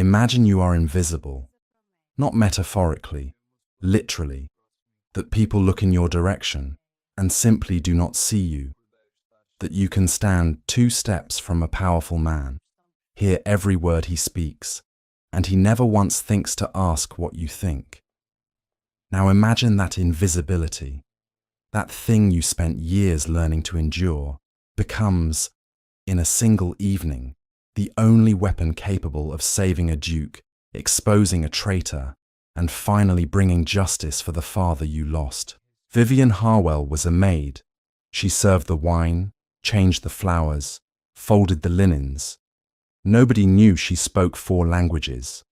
Imagine you are invisible, not metaphorically, literally, that people look in your direction and simply do not see you, that you can stand 2 steps from a powerful man, hear every word he speaks, and he never once thinks to ask what you think. Now imagine that invisibility, that thing you spent years learning to endure, becomes, in a single evening, the only weapon capable of saving a duke, exposing a traitor, and finally bringing justice for the father you lost. Vivian Harwell was a maid. She served the wine, changed the flowers, folded the linens. Nobody knew she spoke 4 languages.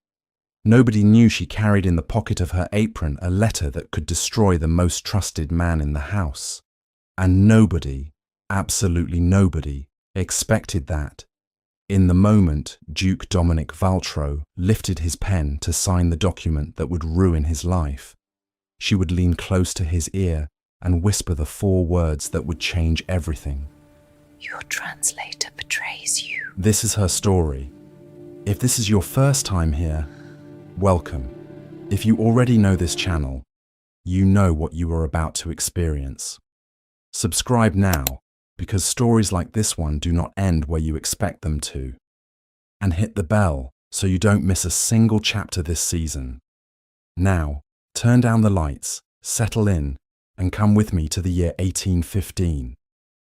Nobody knew she carried in the pocket of her apron a letter that could destroy the most trusted man in the house. And nobody, absolutely nobody, expected that, in the moment Duke Dominic Valtro lifted his pen to sign the document that would ruin his life, she would lean close to his ear and whisper the 4 words that would change everything. Your translator betrays you. This is her story. If this is your first time here, welcome. If you already know this channel, you know what you are about to experience. Subscribe now, because stories like this one do not end where you expect them to. And hit the bell so you don't miss a single chapter this season. Now, turn down the lights, settle in, and come with me to the year 1815.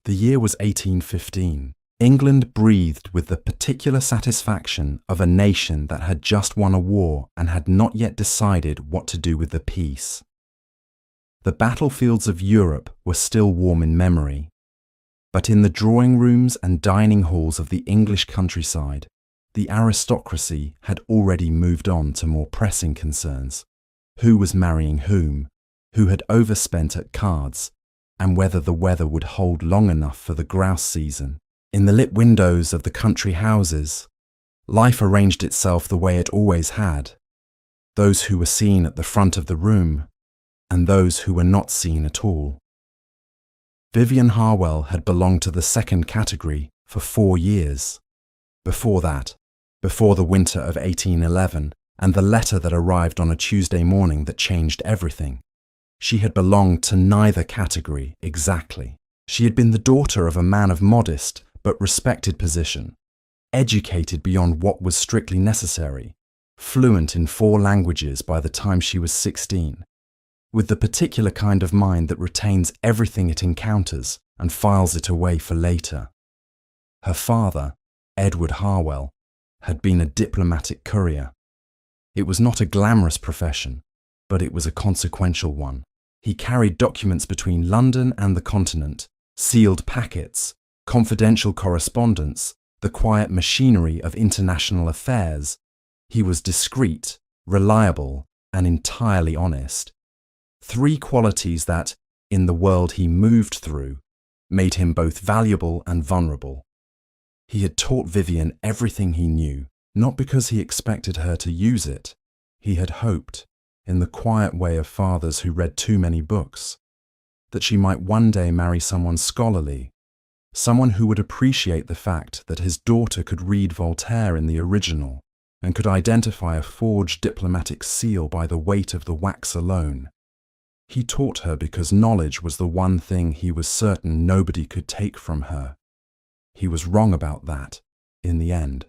The year was 1815. England breathed with the particular satisfaction of a nation that had just won a war and had not yet decided what to do with the peace. The battlefields of Europe were still warm in memory, but in the drawing rooms and dining halls of the English countryside, the aristocracy had already moved on to more pressing concerns. Who was marrying whom, who had overspent at cards, and whether the weather would hold long enough for the grouse season. In the lit windows of the country houses, life arranged itself the way it always had. Those who were seen at the front of the room, and those who were not seen at all. Vivian Harwell had belonged to the second category for 4 years. Before that, before the winter of 1811 and the letter that arrived on a Tuesday morning that changed everything, she had belonged to neither category exactly. She had been the daughter of a man of modest but respected position, educated beyond what was strictly necessary, fluent in 4 languages by the time she was 16, with the particular kind of mind that retains everything it encounters and files it away for later. Her father, Edward Harwell, had been a diplomatic courier. It was not a glamorous profession, but it was a consequential one. He carried documents between London and the continent, sealed packets, confidential correspondence, the quiet machinery of international affairs. He was discreet, reliable, and entirely honest. 3 qualities that, in the world he moved through, made him both valuable and vulnerable. He had taught Vivian everything he knew, not because he expected her to use it. He had hoped, in the quiet way of fathers who read too many books, that she might one day marry someone scholarly, someone who would appreciate the fact that his daughter could read Voltaire in the original and could identify a forged diplomatic seal by the weight of the wax alone. He taught her because knowledge was the one thing he was certain nobody could take from her. He was wrong about that, in the end.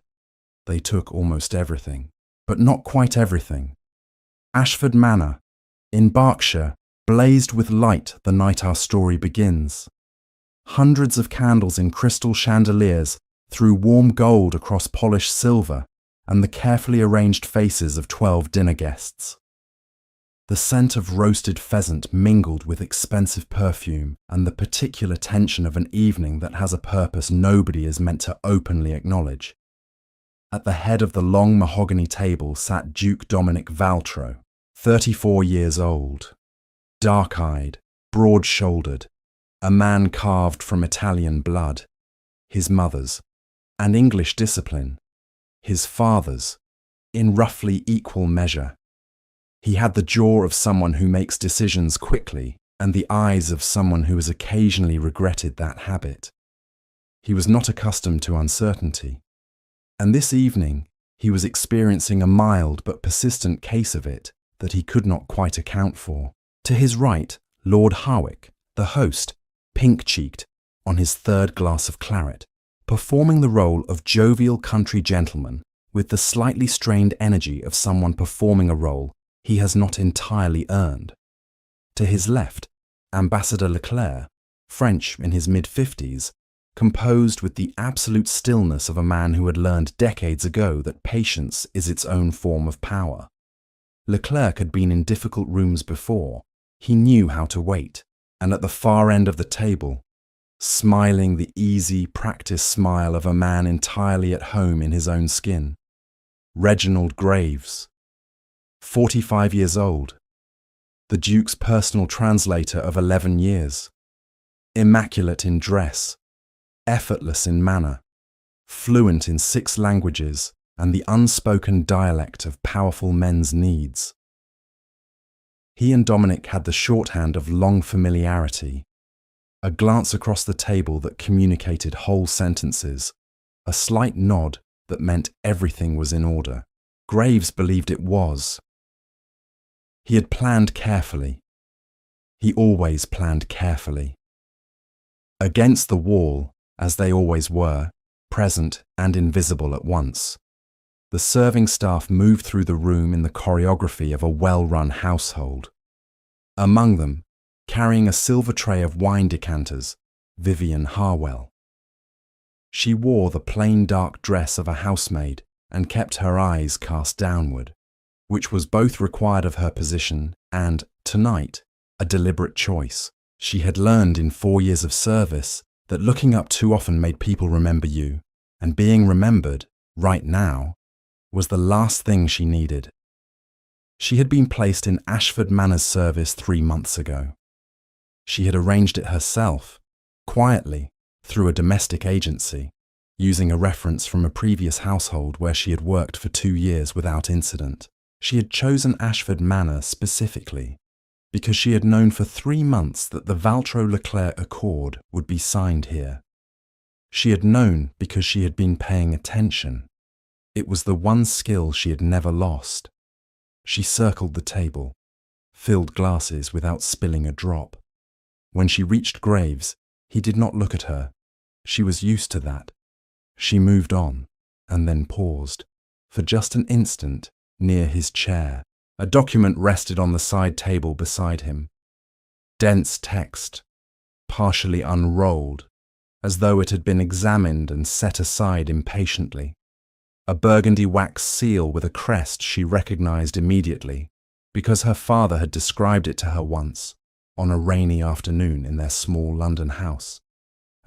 They took almost everything, but not quite everything. Ashford Manor, in Berkshire, blazed with light the night our story begins. Hundreds of candles in crystal chandeliers threw warm gold across polished silver and the carefully arranged faces of 12 dinner guests. The scent of roasted pheasant mingled with expensive perfume and the particular tension of an evening that has a purpose nobody is meant to openly acknowledge. At the head of the long mahogany table sat Duke Dominic Valtro, 34 years old, dark-eyed, broad-shouldered, a man carved from Italian blood, his mother's, and English discipline, his father's, in roughly equal measure. He had the jaw of someone who makes decisions quickly and the eyes of someone who has occasionally regretted that habit. He was not accustomed to uncertainty, and this evening He was experiencing a mild but persistent case of it that he could not quite account for. To his right, Lord Harwick, the host, pink-cheeked, on his third glass of claret, performing the role of jovial country gentleman with the slightly strained energy of someone performing a role he has not entirely earned. To his left, Ambassador Leclerc, French in his mid-50s, composed with the absolute stillness of a man who had learned decades ago that patience is its own form of power. Leclerc had been in difficult rooms before. He knew how to wait, and at the far end of the table, smiling the easy, practiced smile of a man entirely at home in his own skin, Reginald Graves, 45 years old, the Duke's personal translator of 11 years, immaculate in dress, effortless in manner, fluent in 6 languages and the unspoken dialect of powerful men's needs. He and Dominic had the shorthand of long familiarity, a glance across the table that communicated whole sentences, a slight nod that meant everything was in order. Graves believed it was. He had planned carefully. He always planned carefully. Against the wall, as they always were, present and invisible at once, the serving staff moved through the room in the choreography of a well-run household. Among them, carrying a silver tray of wine decanters, Vivian Harwell. She wore the plain dark dress of a housemaid and kept her eyes cast downward, which was both required of her position and, tonight, a deliberate choice. She had learned in 4 years of service that looking up too often made people remember you, and being remembered, right now, was the last thing she needed. She had been placed in Ashford Manor's service 3 months ago. She had arranged it herself, quietly, through a domestic agency, using a reference from a previous household where she had worked for 2 years without incident. She had chosen Ashford Manor specifically because she had known for 3 months that the Valtro-Leclerc Accord would be signed here. She had known because she had been paying attention. It was the one skill she had never lost. She circled the table, filled glasses without spilling a drop. When she reached Graves, he did not look at her. She was used to that. She moved on, and then paused, for just an instant, near his chair. A document rested on the side table beside him. Dense text, partially unrolled, as though it had been examined and set aside impatiently. A burgundy wax seal with a crest she recognized immediately, because her father had described it to her once, on a rainy afternoon in their small London house,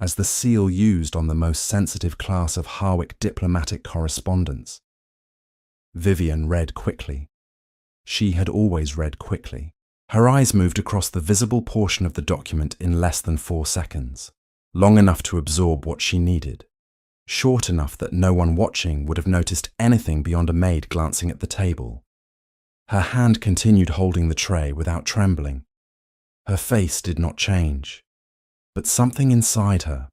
as the seal used on the most sensitive class of Harwick diplomatic correspondence. Vivian read quickly. She had always read quickly. Her eyes moved across the visible portion of the document in less than 4 seconds, long enough to absorb what she needed, short enough that no one watching would have noticed anything beyond a maid glancing at the table. Her hand continued holding the tray without trembling. Her face did not change, but something inside her,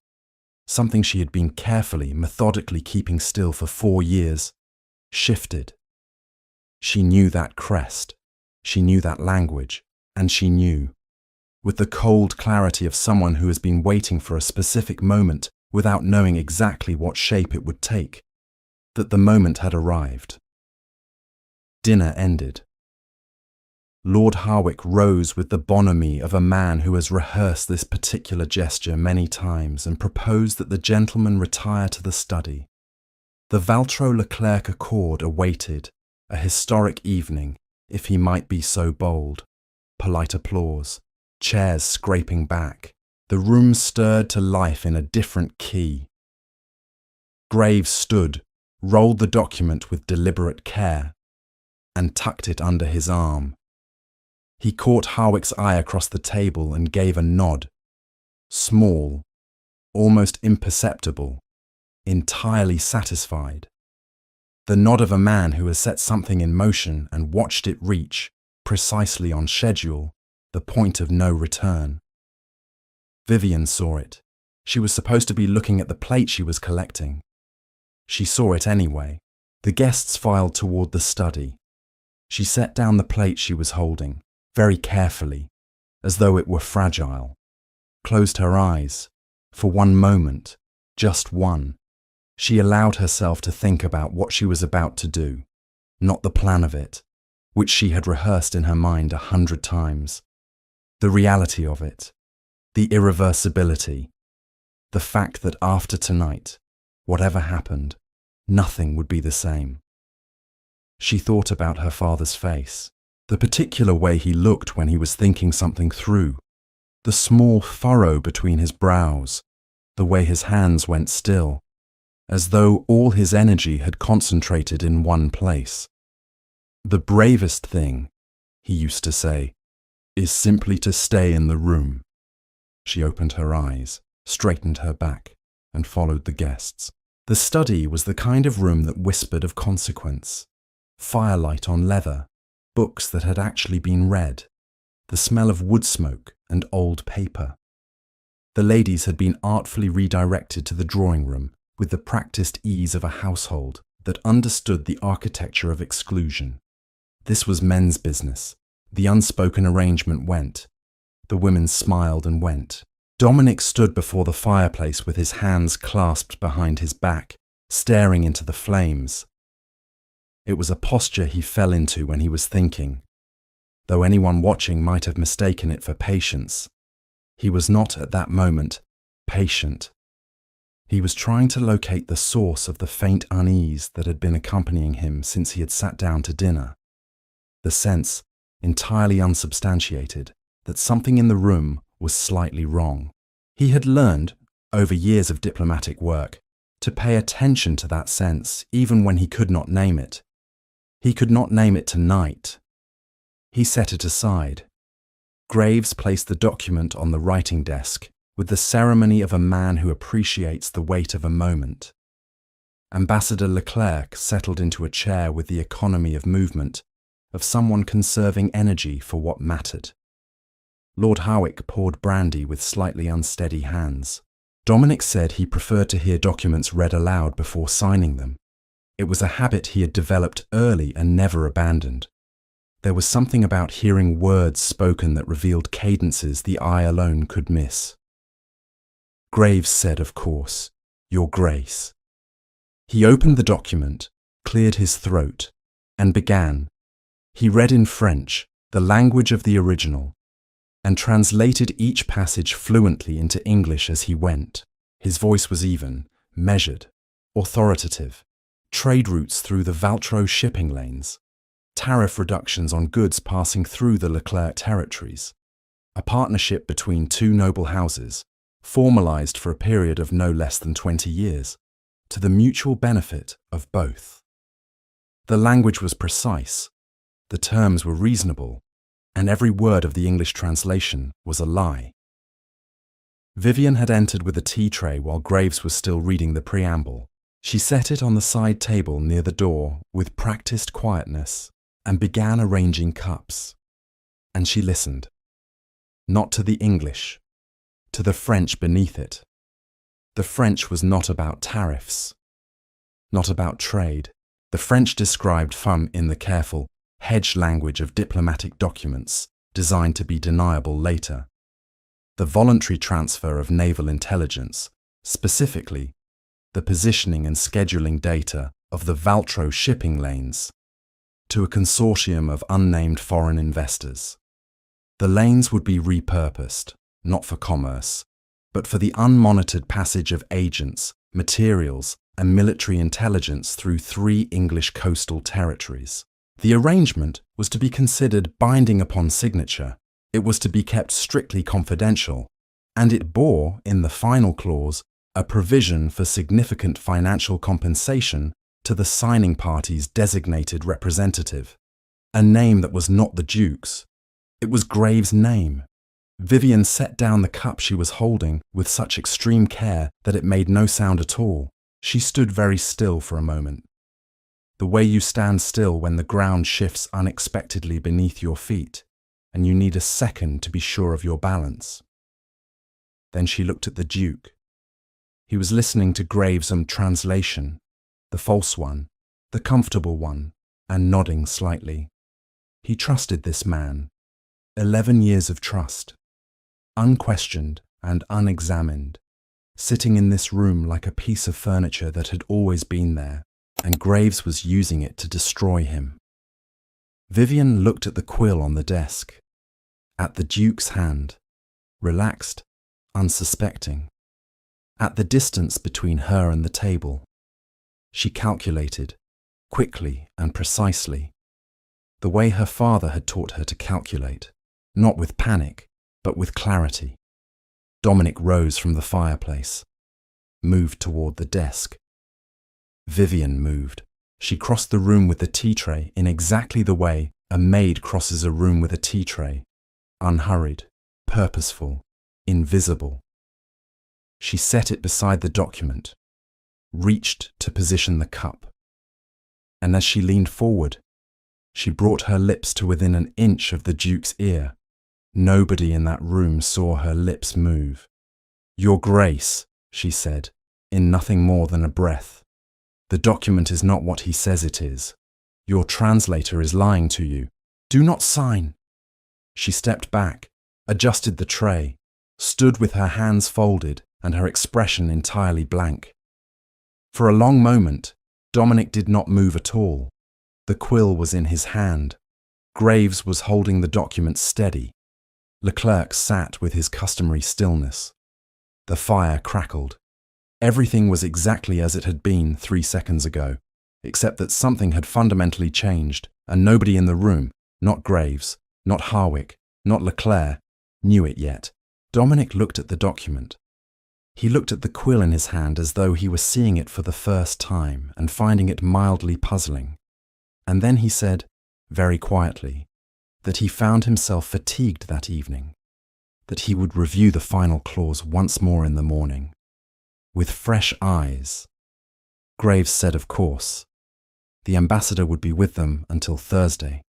something she had been carefully, methodically keeping still for 4 years, shifted. She knew that crest, she knew that language, and she knew, with the cold clarity of someone who has been waiting for a specific moment without knowing exactly what shape it would take, that the moment had arrived. Dinner ended. Lord Harwick rose with the bonhomie of a man who has rehearsed this particular gesture many times and proposed that the gentleman retire to the study. The Valtro-Leclerc Accord awaited, a historic evening, if he might be so bold. Polite applause, chairs scraping back. The room stirred to life in a different key. Graves stood, rolled the document with deliberate care, and tucked it under his arm. He caught Harwick's eye across the table and gave a nod. Small, almost imperceptible, entirely satisfied. The nod of a man who has set something in motion and watched it reach, precisely on schedule, the point of no return. Vivian saw it. She was supposed to be looking at the plate she was collecting. She saw it anyway. The guests filed toward the study. She set down the plate she was holding, very carefully, as though it were fragile, closed her eyes. For one moment, just one, she allowed herself to think about what she was about to do, not the plan of it, which she had rehearsed in her mind 100 times. The reality of it, the irreversibility, the fact that after tonight, whatever happened, nothing would be the same. She thought about her father's face, the particular way he looked when he was thinking something through, the small furrow between his brows, the way his hands went still, as though all his energy had concentrated in one place. The bravest thing, he used to say, is simply to stay in the room. She opened her eyes, straightened her back, and followed the guests. The study was the kind of room that whispered of consequence. Firelight on leather, books that had actually been read, the smell of wood smoke and old paper. The ladies had been artfully redirected to the drawing room with the practiced ease of a household that understood the architecture of exclusion. This was men's business. The unspoken arrangement went. The women smiled and went. Dominic stood before the fireplace with his hands clasped behind his back, staring into the flames. It was a posture he fell into when he was thinking, though anyone watching might have mistaken it for patience. He was not at that moment patient. He was trying to locate the source of the faint unease that had been accompanying him since he had sat down to dinner. The sense, entirely unsubstantiated, that something in the room was slightly wrong. He had learned, over years of diplomatic work, to pay attention to that sense even when he could not name it. He could not name it tonight. He set it aside. Graves placed the document on the writing desk with the ceremony of a man who appreciates the weight of a moment. Ambassador Leclerc settled into a chair with the economy of movement of someone conserving energy for what mattered. Lord Howick poured brandy with slightly unsteady hands. Dominic said he preferred to hear documents read aloud before signing them. It was a habit he had developed early and never abandoned. There was something about hearing words spoken that revealed cadences the eye alone could miss. Graves said, of course, "Your Grace." He opened the document, cleared his throat, and began. He read in French, the language of the original, and translated each passage fluently into English as he went. His voice was even, measured, authoritative. Trade routes through the Valtro shipping lanes, tariff reductions on goods passing through the Leclerc territories, a partnership between two noble houses, formalized for a period of no less than 20 years, to the mutual benefit of both. The language was precise, the terms were reasonable, and every word of the English translation was a lie. Vivian had entered with a tea tray while Graves was still reading the preamble. She set it on the side table near the door with practiced quietness and began arranging cups. And she listened. Not to the English, to the French beneath it. The French was not about tariffs, not about trade. The French described FUM in the careful, hedged language of diplomatic documents designed to be deniable later. The voluntary transfer of naval intelligence, specifically, the positioning and scheduling data of the Valtro shipping lanes, to a consortium of unnamed foreign investors. The lanes would be repurposed, not for commerce, but for the unmonitored passage of agents, materials, and military intelligence through 3 English coastal territories. The arrangement was to be considered binding upon signature. It was to be kept strictly confidential, and it bore, in the final clause, a provision for significant financial compensation to the signing party's designated representative, a name that was not the Duke's. It was Graves' name. Vivian set down the cup she was holding with such extreme care that it made no sound at all. She stood very still for a moment. The way you stand still when the ground shifts unexpectedly beneath your feet, and you need a second to be sure of your balance. Then she looked at the Duke. He was listening to Graves' translation, the false one, the comfortable one, and nodding slightly. He trusted this man. 11 years of trust, unquestioned and unexamined, sitting in this room like a piece of furniture that had always been there, and Graves was using it to destroy him. Vivian looked at the quill on the desk, at the Duke's hand, relaxed, unsuspecting, at the distance between her and the table. She calculated, quickly and precisely, the way her father had taught her to calculate, not with panic, but with clarity. Dominic rose from the fireplace, moved toward the desk. Vivian moved. She crossed the room with the tea tray in exactly the way a maid crosses a room with a tea tray, unhurried, purposeful, invisible. She set it beside the document, reached to position the cup, and as she leaned forward, she brought her lips to within an inch of the Duke's ear. Nobody in that room saw her lips move. "Your Grace," she said, in nothing more than a breath, "the document is not what he says it is. Your translator is lying to you. Do not sign." She stepped back, adjusted the tray, stood with her hands folded and her expression entirely blank. For a long moment, Dominic did not move at all. The quill was in his hand. Graves was holding the document steady. Leclerc sat with his customary stillness. The fire crackled. Everything was exactly as it had been 3 seconds ago, except that something had fundamentally changed, and nobody in the room, not Graves, not Harwick, not Leclerc, knew it yet. Dominic looked at the document. He looked at the quill in his hand as though he were seeing it for the first time and finding it mildly puzzling. And then he said, very quietly, that he found himself fatigued that evening, that he would review the final clause once more in the morning, with fresh eyes. Graves said, of course. The ambassador would be with them until Thursday.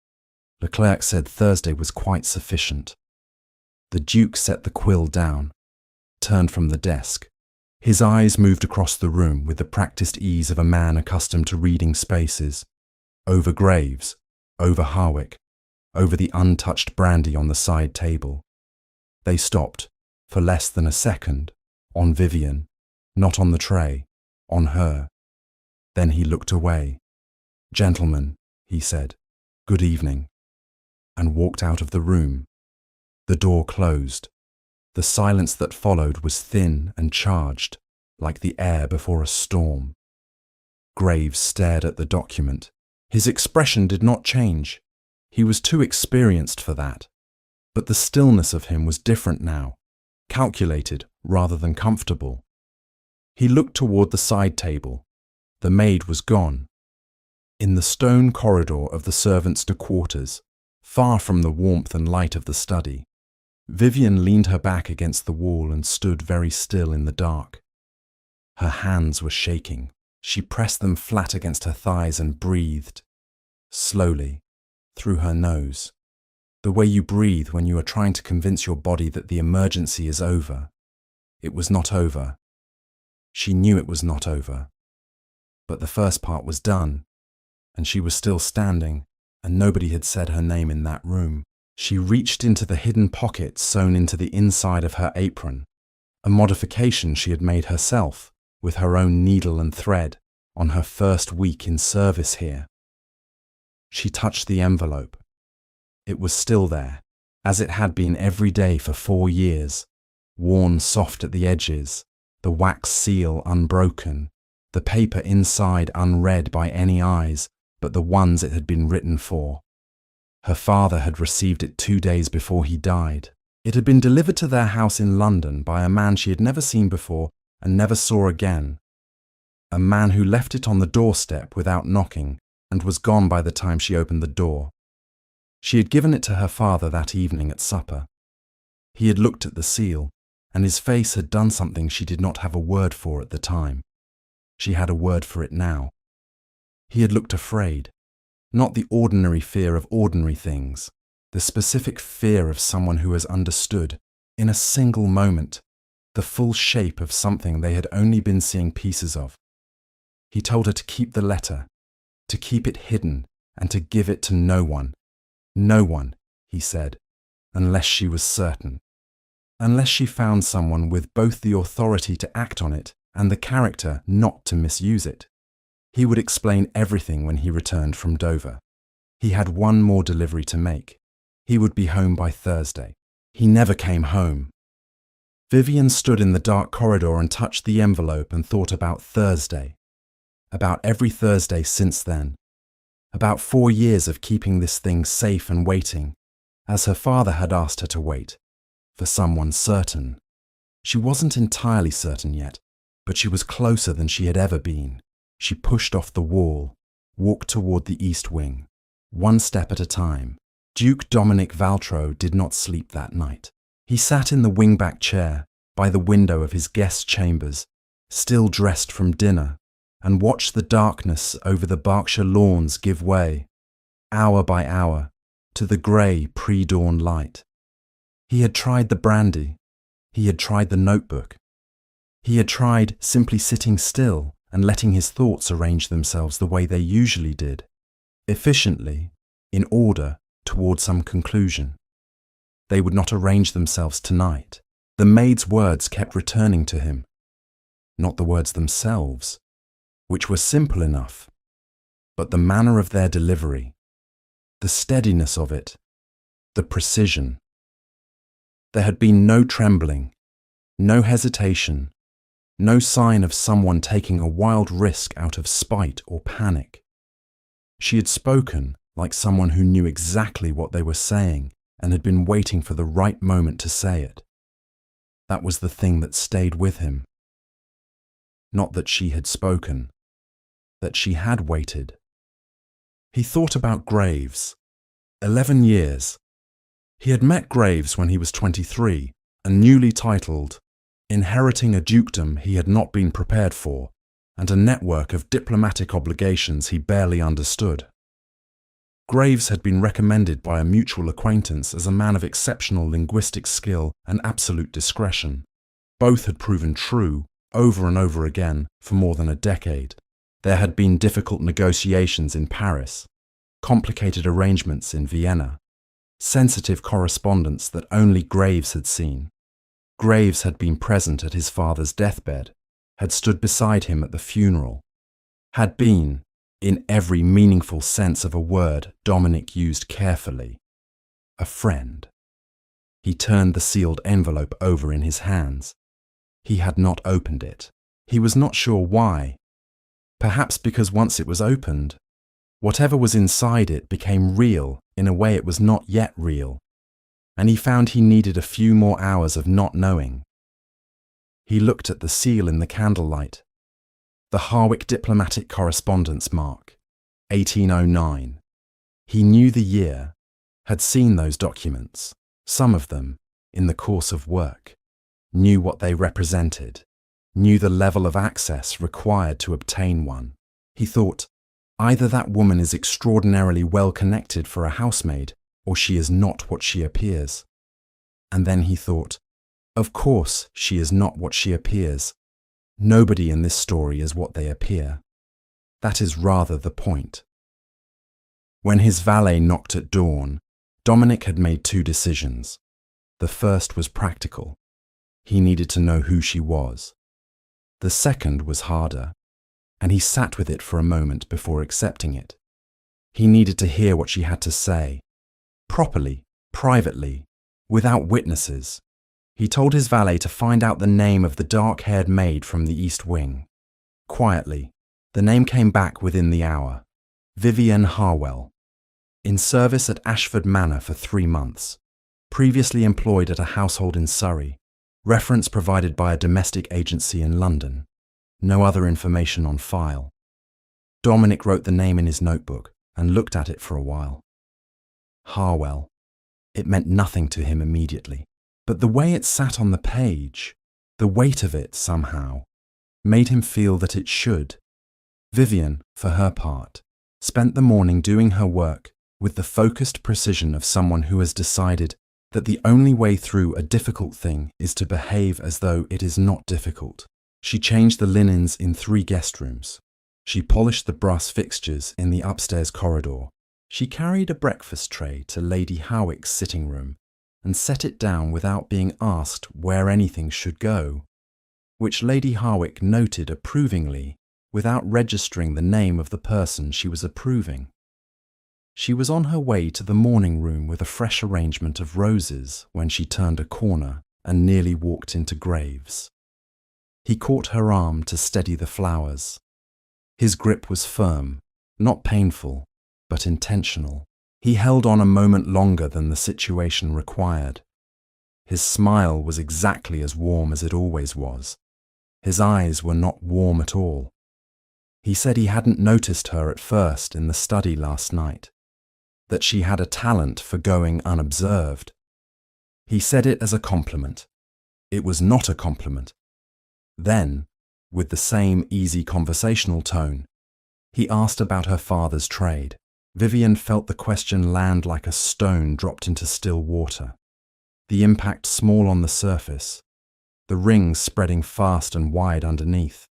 Leclerc said Thursday was quite sufficient. The Duke set the quill down, turned from the desk. His eyes moved across the room with the practiced ease of a man accustomed to reading spaces, over Graves, over Harwick, over the untouched brandy on the side table. They stopped, for less than a second, on Vivian, not on the tray, on her. Then he looked away. "Gentlemen," he said, "good evening," and walked out of the room. The door closed. The silence that followed was thin and charged, like the air before a storm. Graves stared at the document. His expression did not change. He was too experienced for that. But the stillness of him was different now, calculated rather than comfortable. He looked toward the side table. The maid was gone. In the stone corridor of the servants' quarters, far from the warmth and light of the study, Vivian leaned her back against the wall and stood very still in the dark. Her hands were shaking. She pressed them flat against her thighs and breathed, slowly, through her nose, the way you breathe when you are trying to convince your body that the emergency is over. It was not over. She knew it was not over. But the first part was done, and she was still standing, and nobody had said her name in that room. She reached into the hidden pocket sewn into the inside of her apron, a modification she had made herself, with her own needle and thread, on her first week in service here. She touched the envelope. It was still there, as it had been every day for 4 years, worn soft at the edges, the wax seal unbroken, the paper inside unread by any eyes but the ones it had been written for. Her father had received it 2 days before he died. It had been delivered to their house in London by a man she had never seen before and never saw again. A man who left it on the doorstep without knocking and was gone by the time she opened the door. She had given it to her father that evening at supper. He had looked at the seal, and his face had done something she did not have a word for at the time. She had a word for it now. He had looked afraid, not the ordinary fear of ordinary things, the specific fear of someone who has understood, in a single moment, the full shape of something they had only been seeing pieces of. He told her to keep the letter, to keep it hidden and to give it to no one. No one, he said, unless she was certain. Unless she found someone with both the authority to act on it and the character not to misuse it. He would explain everything when he returned from Dover. He had one more delivery to make. He would be home by Thursday. He never came home. Vivian stood in the dark corridor and touched the envelope and thought about Thursday. About every Thursday since then. About 4 years of keeping this thing safe and waiting, as her father had asked her to wait, for someone certain. She wasn't entirely certain yet, but she was closer than she had ever been. She pushed off the wall, walked toward the east wing, one step at a time. Duke Dominic Valtro did not sleep that night. He sat in the wingback chair by the window of his guest chambers, still dressed from dinner, and watched the darkness over the Berkshire lawns give way, hour by hour, to the grey pre-dawn light. He had tried the brandy. He had tried the notebook. He had tried simply sitting still and letting his thoughts arrange themselves the way they usually did, efficiently, in order, toward some conclusion. They would not arrange themselves tonight. The maid's words kept returning to him. Not the words themselves, which were simple enough, but the manner of their delivery, the steadiness of it, the precision. There had been no trembling, no hesitation, no sign of someone taking a wild risk out of spite or panic. She had spoken like someone who knew exactly what they were saying and had been waiting for the right moment to say it. That was the thing that stayed with him. Not that she had spoken, that she had waited. He thought about Graves. 11 years. He had met Graves when he was 23 and newly titled, inheriting a dukedom he had not been prepared for and a network of diplomatic obligations he barely understood. Graves had been recommended by a mutual acquaintance as a man of exceptional linguistic skill and absolute discretion. Both had proven true, over and over again, for more than a decade. There had been difficult negotiations in Paris, complicated arrangements in Vienna, sensitive correspondence that only Graves had seen. Graves had been present at his father's deathbed, had stood beside him at the funeral, had been, in every meaningful sense of a word Dominic used carefully, a friend. He turned the sealed envelope over in his hands. He had not opened it. He was not sure why. Perhaps because once it was opened, whatever was inside it became real in a way it was not yet real, and he found he needed a few more hours of not knowing. He looked at the seal in the candlelight. The Harwick Diplomatic Correspondence Mark, 1809. He knew the year, had seen those documents, some of them, in the course of work, knew what they represented, knew the level of access required to obtain one. He thought, either that woman is extraordinarily well connected for a housemaid, or she is not what she appears. And then he thought, of course she is not what she appears. Nobody in this story is what they appear. That is rather the point. When his valet knocked at dawn, Dominic had made 2 decisions. The first was practical. He needed to know who she was. The second was harder, and he sat with it for a moment before accepting it. He needed to hear what she had to say, properly, privately, without witnesses. He told his valet to find out the name of the dark-haired maid from the East Wing. Quietly, the name came back within the hour. Vivian Harwell. In service at Ashford Manor for 3 months. Previously employed at a household in Surrey. Reference provided by a domestic agency in London. No other information on file. Dominic wrote the name in his notebook and looked at it for a while. Harwell. It meant nothing to him immediately. But the way it sat on the page, the weight of it somehow, made him feel that it should. Vivian, for her part, spent the morning doing her work with the focused precision of someone who has decided that the only way through a difficult thing is to behave as though it is not difficult. She changed the linens in 3 guest rooms. She polished the brass fixtures in the upstairs corridor. She carried a breakfast tray to Lady Howick's sitting room and set it down without being asked where anything should go, which Lady Howick noted approvingly without registering the name of the person she was approving. She was on her way to the morning room with a fresh arrangement of roses when she turned a corner and nearly walked into Graves. He caught her arm to steady the flowers. His grip was firm, not painful, but intentional. He held on a moment longer than the situation required. His smile was exactly as warm as it always was. His eyes were not warm at all. He said he hadn't noticed her at first in the study last night, that she had a talent for going unobserved. He said it as a compliment. It was not a compliment. Then, with the same easy conversational tone, he asked about her father's trade. Vivian felt the question land like a stone dropped into still water, the impact small on the surface, the rings spreading fast and wide underneath.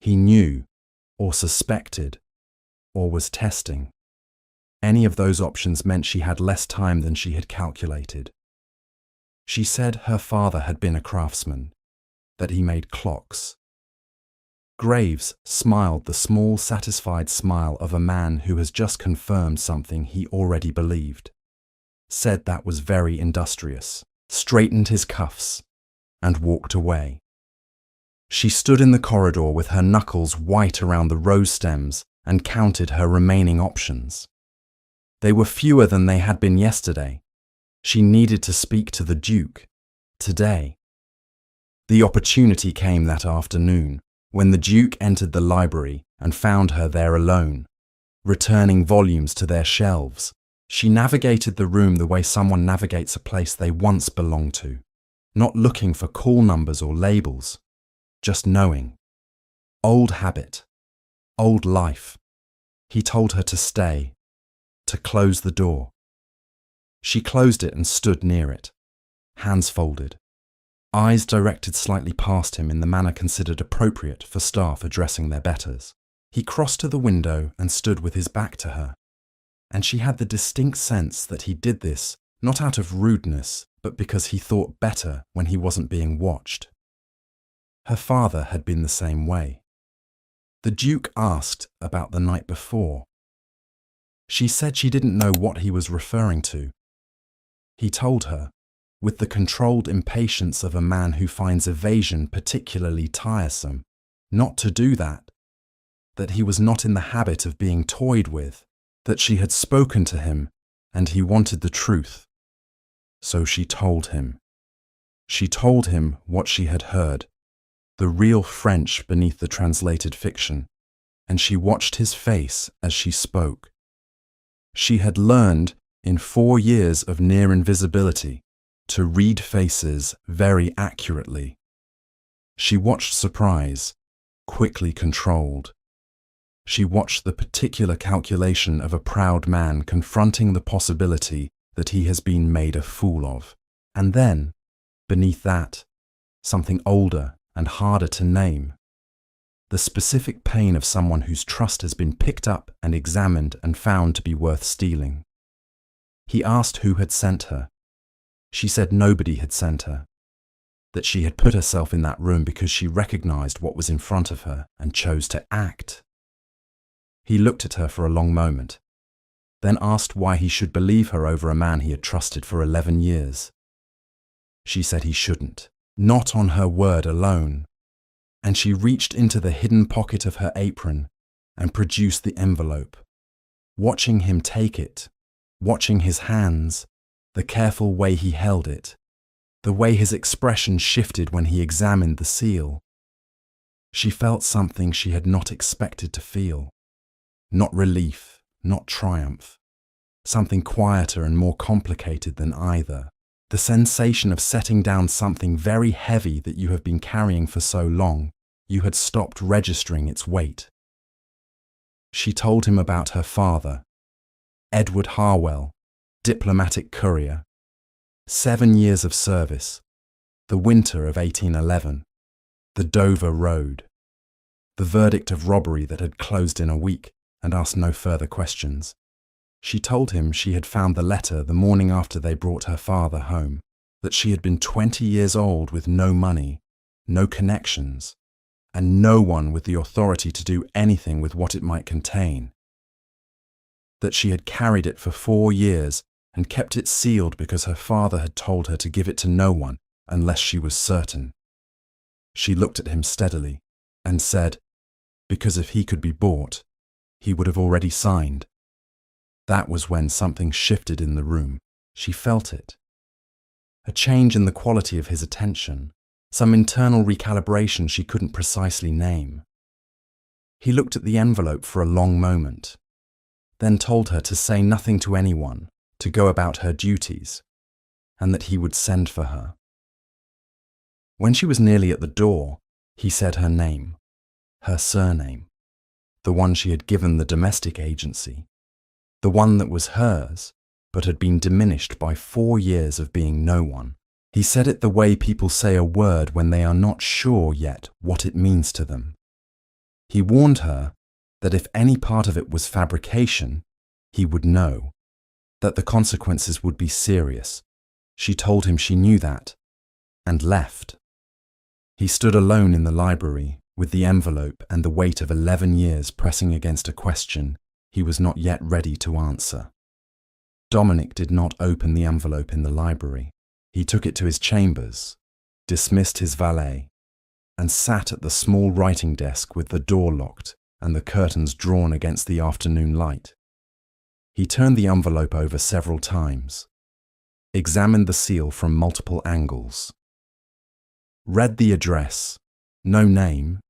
He knew, or suspected, or was testing. Any of those options meant she had less time than she had calculated. She said her father had been a craftsman, that he made clocks. Graves smiled the small, satisfied smile of a man who has just confirmed something he already believed, said that was very industrious, straightened his cuffs, and walked away. She stood in the corridor with her knuckles white around the rose stems and counted her remaining options. They were fewer than they had been yesterday. She needed to speak to the Duke, today. The opportunity came that afternoon, when the Duke entered the library and found her there alone, returning volumes to their shelves. She navigated the room the way someone navigates a place they once belonged to, not looking for call numbers or labels, just knowing. Old habit, old life. He told her to stay, to close the door. She closed it and stood near it, hands folded, eyes directed slightly past him in the manner considered appropriate for staff addressing their betters. He crossed to the window and stood with his back to her, and she had the distinct sense that he did this not out of rudeness, but because he thought better when he wasn't being watched. Her father had been the same way. The Duke asked about the night before. She said she didn't know what he was referring to. He told her, with the controlled impatience of a man who finds evasion particularly tiresome, not to do that he was not in the habit of being toyed with, that she had spoken to him and he wanted the truth. So she told him. She told him what she had heard, the real French beneath the translated fiction, and she watched his face as she spoke. She had learned, in 4 years of near invisibility, to read faces very accurately. She watched surprise, quickly controlled. She watched the particular calculation of a proud man confronting the possibility that he has been made a fool of. And then, beneath that, something older and harder to name. The specific pain of someone whose trust has been picked up and examined and found to be worth stealing. He asked who had sent her. She said nobody had sent her, that she had put herself in that room because she recognized what was in front of her and chose to act. He looked at her for a long moment, then asked why he should believe her over a man he had trusted for 11 years. She said he shouldn't, not on her word alone, and she reached into the hidden pocket of her apron and produced the envelope, watching him take it, watching his hands, the careful way he held it, the way his expression shifted when he examined the seal. She felt something she had not expected to feel. Not relief, not triumph. Something quieter and more complicated than either. The sensation of setting down something very heavy that you have been carrying for so long, you had stopped registering its weight. She told him about her father, Edward Harwell, diplomatic courier, 7 years of service, the winter of 1811, the Dover Road, the verdict of robbery that had closed in a week, and asked no further questions. She told him she had found the letter the morning after they brought her father home, that she had been 20 years old with no money, no connections, and no one with the authority to do anything with what it might contain. That she had carried it for 4 years and kept it sealed because her father had told her to give it to no one unless she was certain. She looked at him steadily and said, because if he could be bought, he would have already signed. That was when something shifted in the room. She felt it. A change in the quality of his attention, some internal recalibration she couldn't precisely name. He looked at the envelope for a long moment, then told her to say nothing to anyone, to go about her duties, and that he would send for her. When she was nearly at the door, he said her name, her surname, the one she had given the domestic agency, the one that was hers, but had been diminished by 4 years of being no one. He said it the way people say a word when they are not sure yet what it means to them. He warned her that if any part of it was fabrication, he would know, that the consequences would be serious. She told him she knew that, and left. He stood alone in the library, with the envelope and the weight of 11 years pressing against a question he was not yet ready to answer. Dominic did not open the envelope in the library. He took it to his chambers, dismissed his valet, and sat at the small writing desk with the door locked and the curtains drawn against the afternoon light. He turned the envelope over several times, examined the seal from multiple angles, read the address, no name,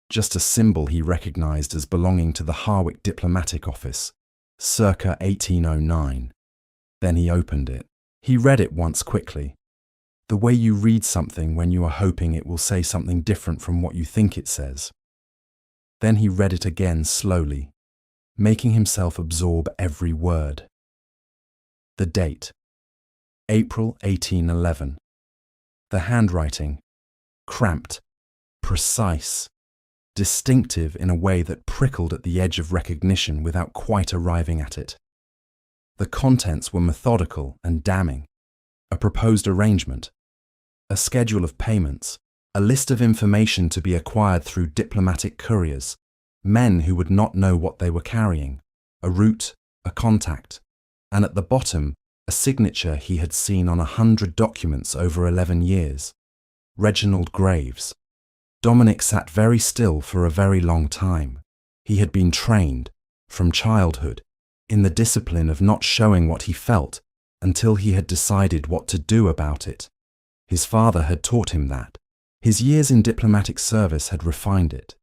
just a symbol he recognized as belonging to the Harwick diplomatic office, circa 1809. Then he opened it. He read it once quickly, the way you read something when you are hoping it will say something different from what you think it says. Then he read it again slowly, making himself absorb every word. The date, April 1811. The handwriting, cramped, precise, distinctive in a way that prickled at the edge of recognition without quite arriving at it. The contents were methodical and damning. A proposed arrangement, a schedule of payments, a list of information to be acquired through diplomatic couriers, men who would not know what they were carrying, a route, a contact, and at the bottom, a signature he had seen on 100 documents over 11 years. Reginald Graves. Dominic sat very still for a very long time. He had been trained, from childhood, in the discipline of not showing what he felt until he had decided what to do about it. His father had taught him that. His years in diplomatic service had refined it.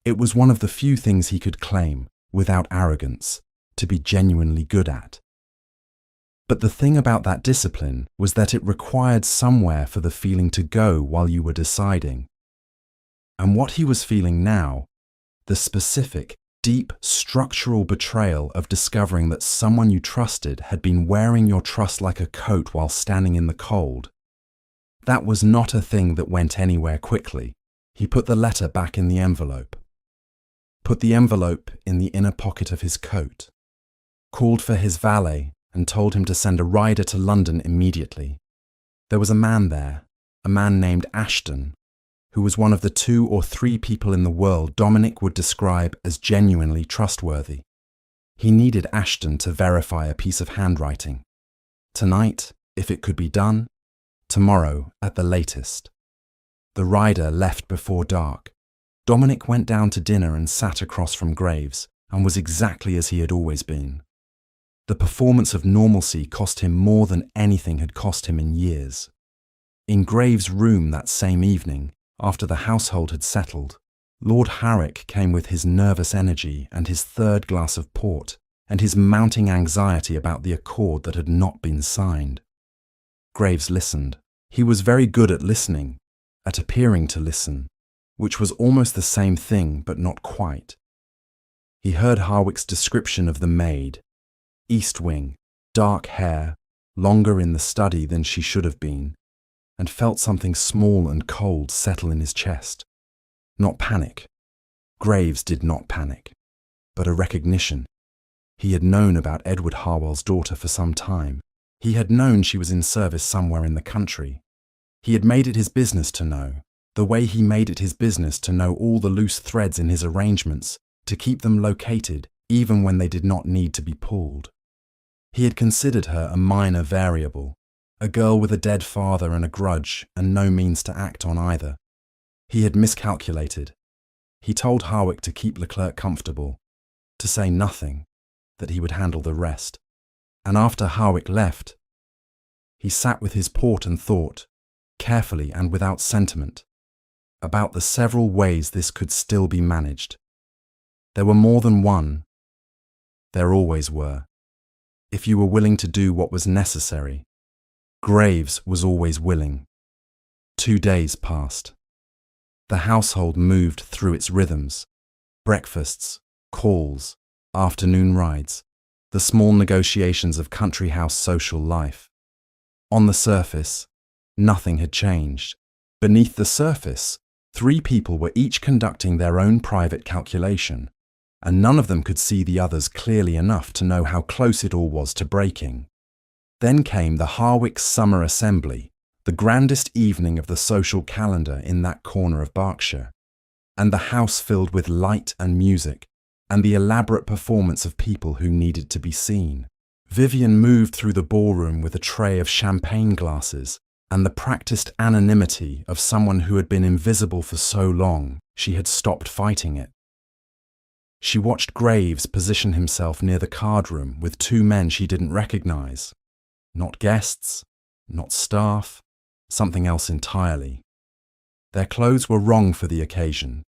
It was one of the few things he could claim, without arrogance, to be genuinely good at. But the thing about that discipline was that it required somewhere for the feeling to go while you were deciding. And what he was feeling now, the specific, deep, structural betrayal of discovering that someone you trusted had been wearing your trust like a coat while standing in the cold. That was not a thing that went anywhere quickly. He put the letter back in the envelope, put the envelope in the inner pocket of his coat, called for his valet and told him to send a rider to London immediately. There was a man there, a man named Ashton, who was one of the 2 or 3 people in the world Dominic would describe as genuinely trustworthy. He needed Ashton to verify a piece of handwriting. Tonight, if it could be done, tomorrow at the latest. The rider left before dark. Dominic went down to dinner and sat across from Graves, and was exactly as he had always been. The performance of normalcy cost him more than anything had cost him in years. In Graves' room that same evening, after the household had settled, Lord Harwick came with his nervous energy and his 3rd glass of port, and his mounting anxiety about the accord that had not been signed. Graves listened. He was very good at listening, at appearing to listen, which was almost the same thing but not quite. He heard Harwick's description of the Maid, East Wing, dark hair, longer in the study than she should have been, and felt something small and cold settle in his chest. Not panic, Graves did not panic, but a recognition. He had known about Edward Harwell's daughter for some time. He had known she was in service somewhere in the country. He had made it his business to know, the way he made it his business to know all the loose threads in his arrangements, to keep them located even when they did not need to be pulled. He had considered her a minor variable, a girl with a dead father and a grudge and no means to act on either. He had miscalculated. He told Harwick to keep Leclerc comfortable, to say nothing, that he would handle the rest. And after Harwick left, he sat with his port and thought, carefully and without sentiment, about the several ways this could still be managed. There were more than one. There always were. If you were willing to do what was necessary. Graves was always willing. 2 days passed. The household moved through its rhythms. Breakfasts, calls, afternoon rides, the small negotiations of country house social life. On the surface, nothing had changed. Beneath the surface, 3 people were each conducting their own private calculation, and none of them could see the others clearly enough to know how close it all was to breaking. Then came the Harwick Summer Assembly, the grandest evening of the social calendar in that corner of Berkshire, and the house filled with light and music, and the elaborate performance of people who needed to be seen. Vivian moved through the ballroom with a tray of champagne glasses and the practiced anonymity of someone who had been invisible for so long she had stopped fighting it. She watched Graves position himself near the card room with 2 men she didn't recognize. Not guests, not staff, something else entirely. Their clothes were wrong for the occasion.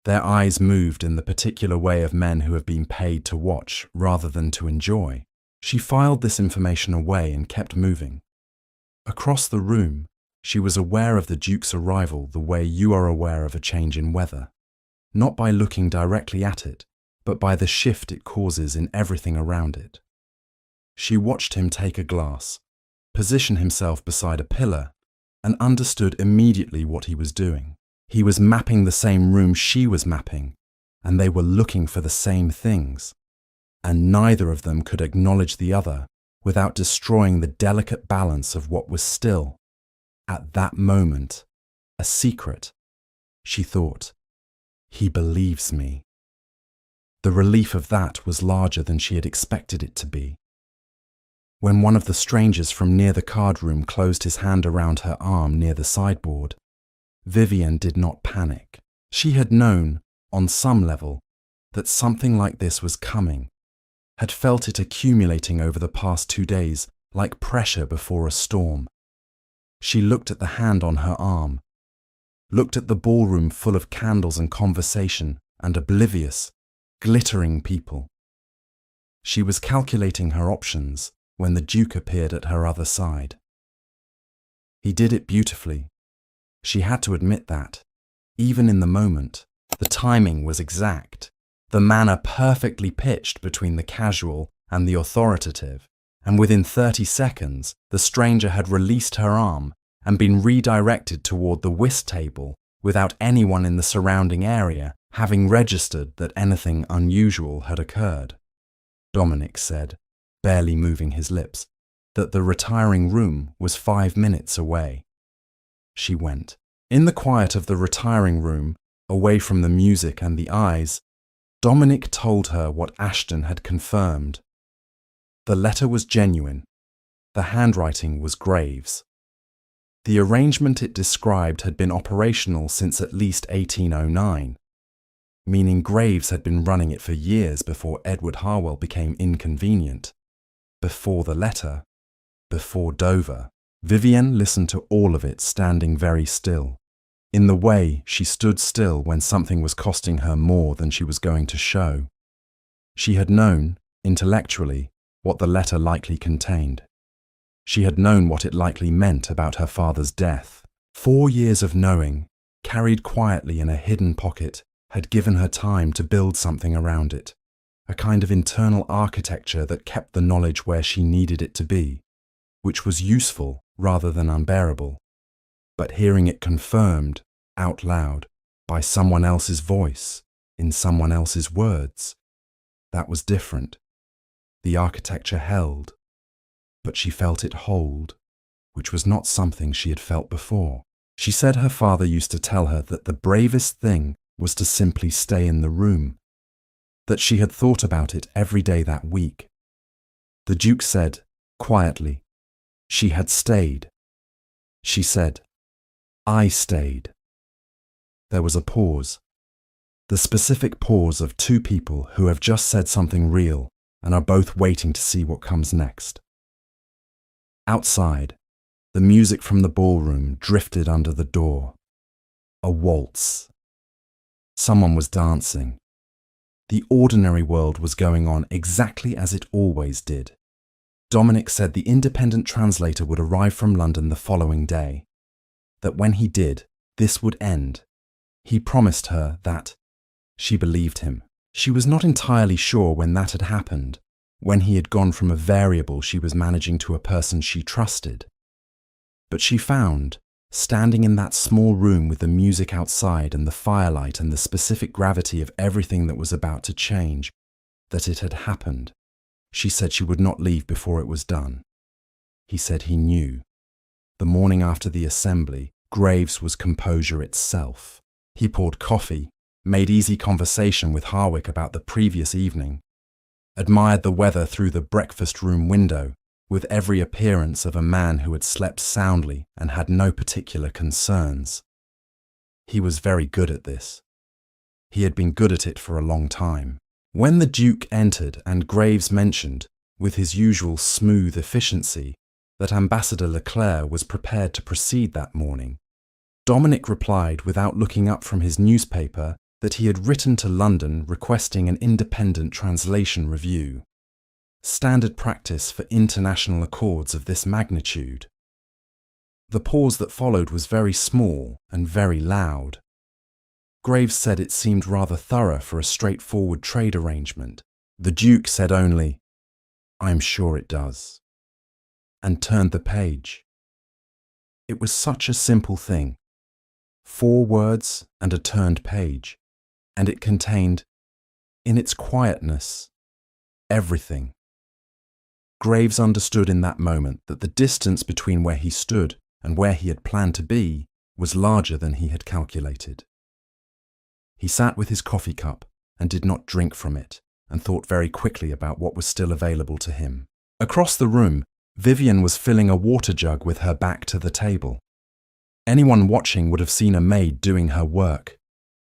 Their eyes moved in the particular way of men who have been paid to watch rather than to enjoy. She filed this information away and kept moving. Across the room, she was aware of the Duke's arrival the way you are aware of a change in weather, not by looking directly at it, but by the shift it causes in everything around it. She watched him take a glass, position himself beside a pillar, and understood immediately what he was doing. He was mapping the same room she was mapping, and they were looking for the same things, and neither of them could acknowledge the other without destroying the delicate balance of what was still, at that moment, a secret. She thought, he believes me. The relief of that was larger than she had expected it to be. When one of the strangers from near the card room closed his hand around her arm near the sideboard, Vivian did not panic. She had known, on some level, that something like this was coming, had felt it accumulating over the past 2 days like pressure before a storm. She looked at the hand on her arm, looked at the ballroom full of candles and conversation and oblivious, glittering people. She was calculating her options when the Duke appeared at her other side. He did it beautifully. She had to admit that, even in the moment, the timing was exact, the manner perfectly pitched between the casual and the authoritative, and within 30 seconds, the stranger had released her arm and been redirected toward the whist table without anyone in the surrounding area having registered that anything unusual had occurred. Dominic said, barely moving his lips, that the retiring room was 5 minutes away. She went. In the quiet of the retiring room, away from the music and the eyes, Dominic told her what Ashton had confirmed. The letter was genuine. The handwriting was Graves. The arrangement it described had been operational since at least 1809, meaning Graves had been running it for years before Edward Harwell became inconvenient. Before the letter, before Dover. Vivian listened to all of it standing very still, in the way she stood still when something was costing her more than she was going to show. She had known, intellectually, what the letter likely contained. She had known what it likely meant about her father's death. 4 years of knowing, carried quietly in a hidden pocket, had given her time to build something around it, a kind of internal architecture that kept the knowledge where she needed it to be, which was useful rather than unbearable. But hearing it confirmed, out loud, by someone else's voice, in someone else's words. That was different. The architecture held, but she felt it hold, which was not something she had felt before. She said her father used to tell her that the bravest thing was to simply stay in the room, that she had thought about it every day that week. The Duke said, quietly, she had stayed. She said, I stayed. There was a pause. The specific pause of two people who have just said something real and are both waiting to see what comes next. Outside, the music from the ballroom drifted under the door. A waltz. Someone was dancing. The ordinary world was going on exactly as it always did. Dominic said the independent translator would arrive from London the following day, that when he did, this would end. He promised her that. She believed him. She was not entirely sure when that had happened, when he had gone from a variable she was managing to a person she trusted. But she found, standing in that small room with the music outside and the firelight and the specific gravity of everything that was about to change, that it had happened. She said she would not leave before it was done. He said he knew. The morning after the assembly, Graves was composure itself. He poured coffee, made easy conversation with Harwick about the previous evening, admired the weather through the breakfast room window, with every appearance of a man who had slept soundly and had no particular concerns. He was very good at this. He had been good at it for a long time. When the Duke entered and Graves mentioned, with his usual smooth efficiency, that Ambassador Leclerc was prepared to proceed that morning, Dominic replied without looking up from his newspaper that he had written to London requesting an independent translation review. Standard practice for international accords of this magnitude. The pause that followed was very small and very loud. Graves said it seemed rather thorough for a straightforward trade arrangement. The Duke said only, "I am sure it does," and turned the page. It was such a simple thing. 4 words and a turned page, and it contained, in its quietness, everything. Graves understood in that moment that the distance between where he stood and where he had planned to be was larger than he had calculated. He sat with his coffee cup and did not drink from it, and thought very quickly about what was still available to him. Across the room, Vivian was filling a water jug with her back to the table. Anyone watching would have seen a maid doing her work.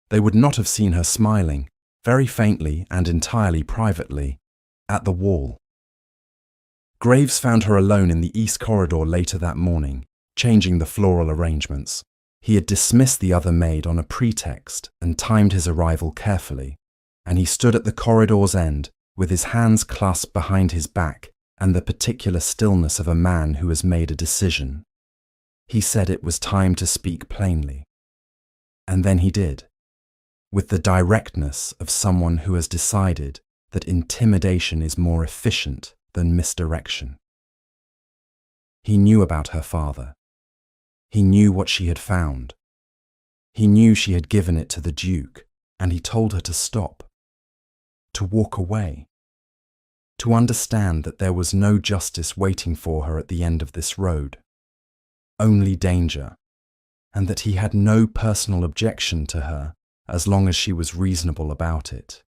They would not have seen her smiling, very faintly and entirely privately, at the wall. Graves found her alone in the east corridor later that morning, changing the floral arrangements. He had dismissed the other maid on a pretext and timed his arrival carefully, and he stood at the corridor's end with his hands clasped behind his back and the particular stillness of a man who has made a decision. He said it was time to speak plainly. And then he did, with the directness of someone who has decided that intimidation is more efficient than misdirection. He knew about her father. He knew what she had found. He knew she had given it to the Duke, and he told her to stop, to walk away, to understand that there was no justice waiting for her at the end of this road, only danger, and that he had no personal objection to her as long as she was reasonable about it.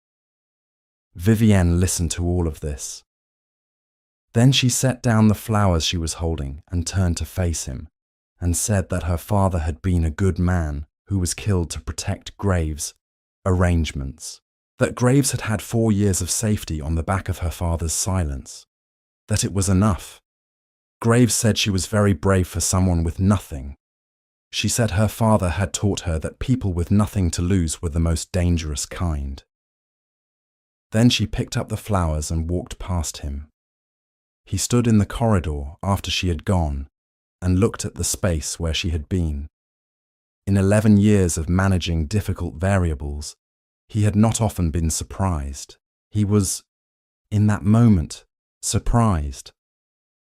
Vivienne listened to all of this. Then she set down the flowers she was holding and turned to face him, and said that her father had been a good man who was killed to protect Graves' arrangements, that Graves had had 4 years of safety on the back of her father's silence, that it was enough. Graves said she was very brave for someone with nothing. She said her father had taught her that people with nothing to lose were the most dangerous kind. Then she picked up the flowers and walked past him. He stood in the corridor after she had gone and looked at the space where she had been. In 11 years of managing difficult variables, he had not often been surprised. He was, in that moment, surprised,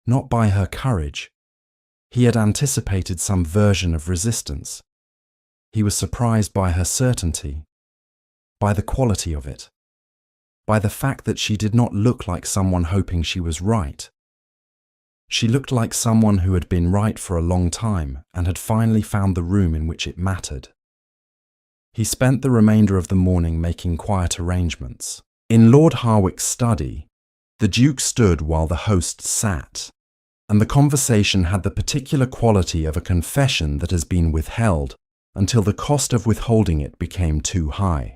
not by her courage. He had anticipated some version of resistance. He was surprised by her certainty. by the quality of it, by the fact that she did not look like someone hoping she was right. She looked like someone who had been right for a long time and had finally found the room in which it mattered. He spent the remainder of the morning making quiet arrangements. In Lord Harwick's study, the Duke stood while the host sat, and the conversation had the particular quality of a confession that has been withheld until the cost of withholding it became too high.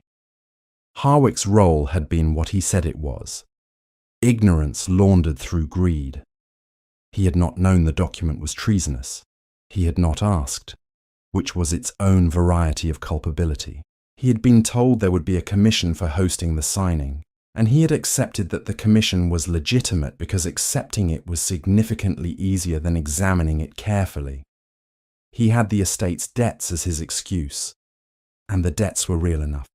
Harwick's role had been what he said it was: ignorance laundered through greed. He had not known the document was treasonous. He had not asked, which was its own variety of culpability. He had been told there would be a commission for hosting the signing, and he had accepted that the commission was legitimate because accepting it was significantly easier than examining it carefully. He had the estate's debts as his excuse, and the debts were real enough.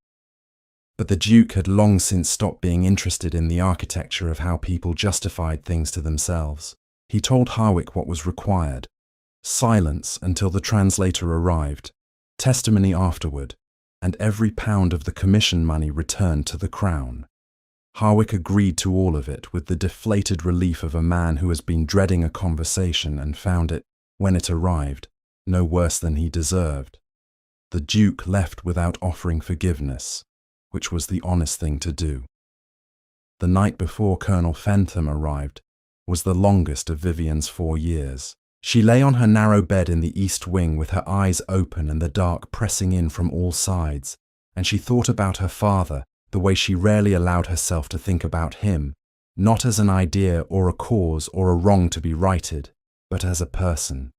But the Duke had long since stopped being interested in the architecture of how people justified things to themselves. He told Harwick what was required: silence until the translator arrived, testimony afterward, and every pound of the commission money returned to the Crown. Harwick agreed to all of it with the deflated relief of a man who has been dreading a conversation and found it, when it arrived, no worse than he deserved. The Duke left without offering forgiveness, which was the honest thing to do. The night before Colonel Fentham arrived was the longest of Vivian's 4 years. She lay on her narrow bed in the east wing with her eyes open and the dark pressing in from all sides, and she thought about her father the way she rarely allowed herself to think about him, not as an idea or a cause or a wrong to be righted, but as a person.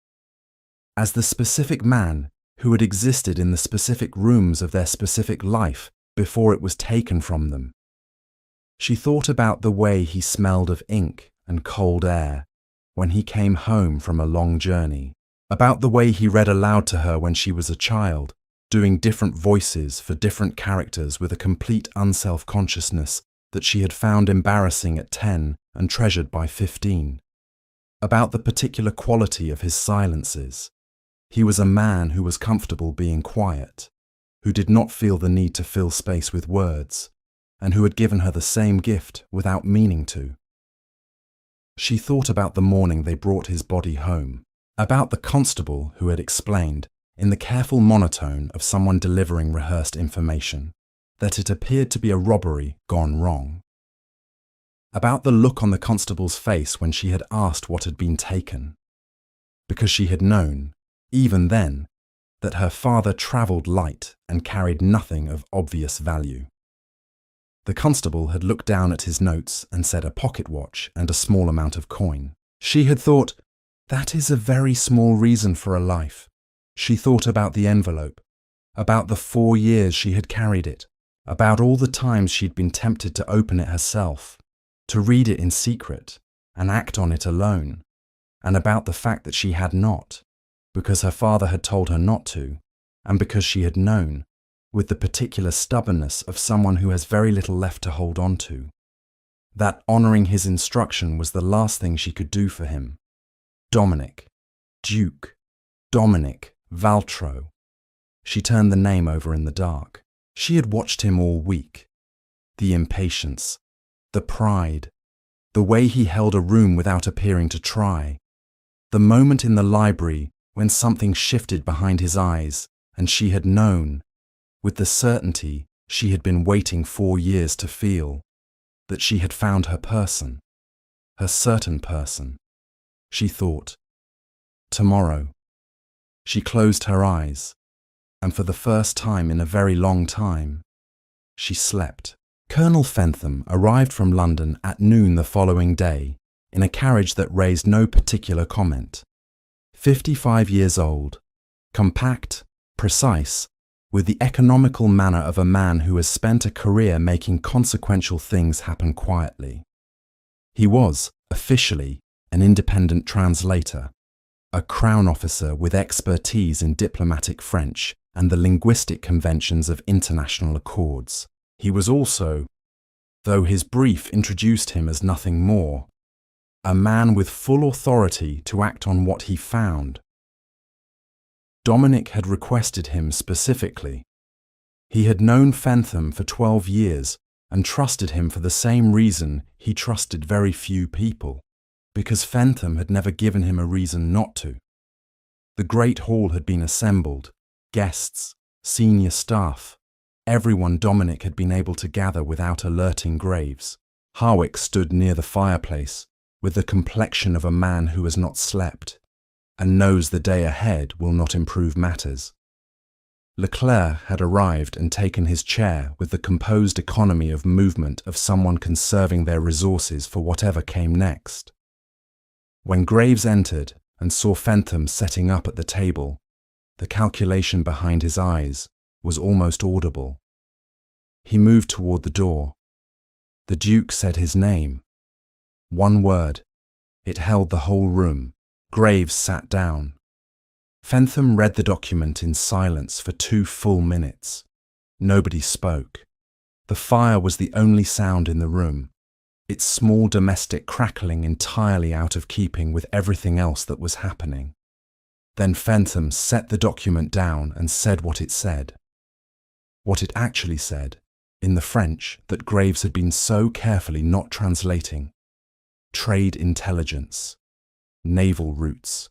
As the specific man who had existed in the specific rooms of their specific life before it was taken from them. She thought about the way he smelled of ink and cold air when he came home from a long journey, about the way he read aloud to her when she was a child, doing different voices for different characters with a complete unself-consciousness that she had found embarrassing at 10 and treasured by 15, about the particular quality of his silences. He was a man who was comfortable being quiet, who did not feel the need to fill space with words, and who had given her the same gift without meaning to. She thought about the morning they brought his body home, about the constable who had explained, in the careful monotone of someone delivering rehearsed information, that it appeared to be a robbery gone wrong, about the look on the constable's face when she had asked what had been taken, because she had known, even then, that her father travelled light and carried nothing of obvious value. The constable had looked down at his notes and said a pocket watch and a small amount of coin. She had thought, that is a very small reason for a life. She thought about the envelope, about the 4 years she had carried it, about all the times she'd been tempted to open it herself, to read it in secret and act on it alone, and about the fact that she had not, because her father had told her not to, and because she had known, with the particular stubbornness of someone who has very little left to hold on to, that honouring his instruction was the last thing she could do for him. Dominic, Duke, Dominic, Valtro. She turned the name over in the dark. She had watched him all week. The impatience, the pride, the way he held a room without appearing to try, the moment in the library when something shifted behind his eyes and she had known, with the certainty she had been waiting 4 years to feel, that she had found her person, her certain person. She thought, tomorrow. She closed her eyes, and for the first time in a very long time, she slept. Colonel Fentham arrived from London at noon the following day in a carriage that raised no particular comment. 55 years old, compact, precise, with the economical manner of a man who has spent a career making consequential things happen quietly. He was, officially, an independent translator, a Crown officer with expertise in diplomatic French and the linguistic conventions of international accords. He was also, though his brief introduced him as nothing more, a man with full authority to act on what he found. Dominic had requested him specifically. He had known Fentham for 12 years and trusted him for the same reason he trusted very few people, because Fentham had never given him a reason not to. The great hall had been assembled, guests, senior staff, everyone Dominic had been able to gather without alerting Graves. Harwick stood near the fireplace, with the complexion of a man who has not slept, and knows the day ahead will not improve matters. Leclerc had arrived and taken his chair with the composed economy of movement of someone conserving their resources for whatever came next. When Graves entered and saw Fentham setting up at the table, the calculation behind his eyes was almost audible. He moved toward the door. The Duke said his name. One word. It held the whole room. Graves sat down. Fentham read the document in silence for 2 full minutes. Nobody spoke. The fire was the only sound in the room, its small domestic crackling entirely out of keeping with everything else that was happening. Then Fentham set the document down and said what it said. What it actually said, in the French that Graves had been so carefully not translating. Trade intelligence. Naval routes.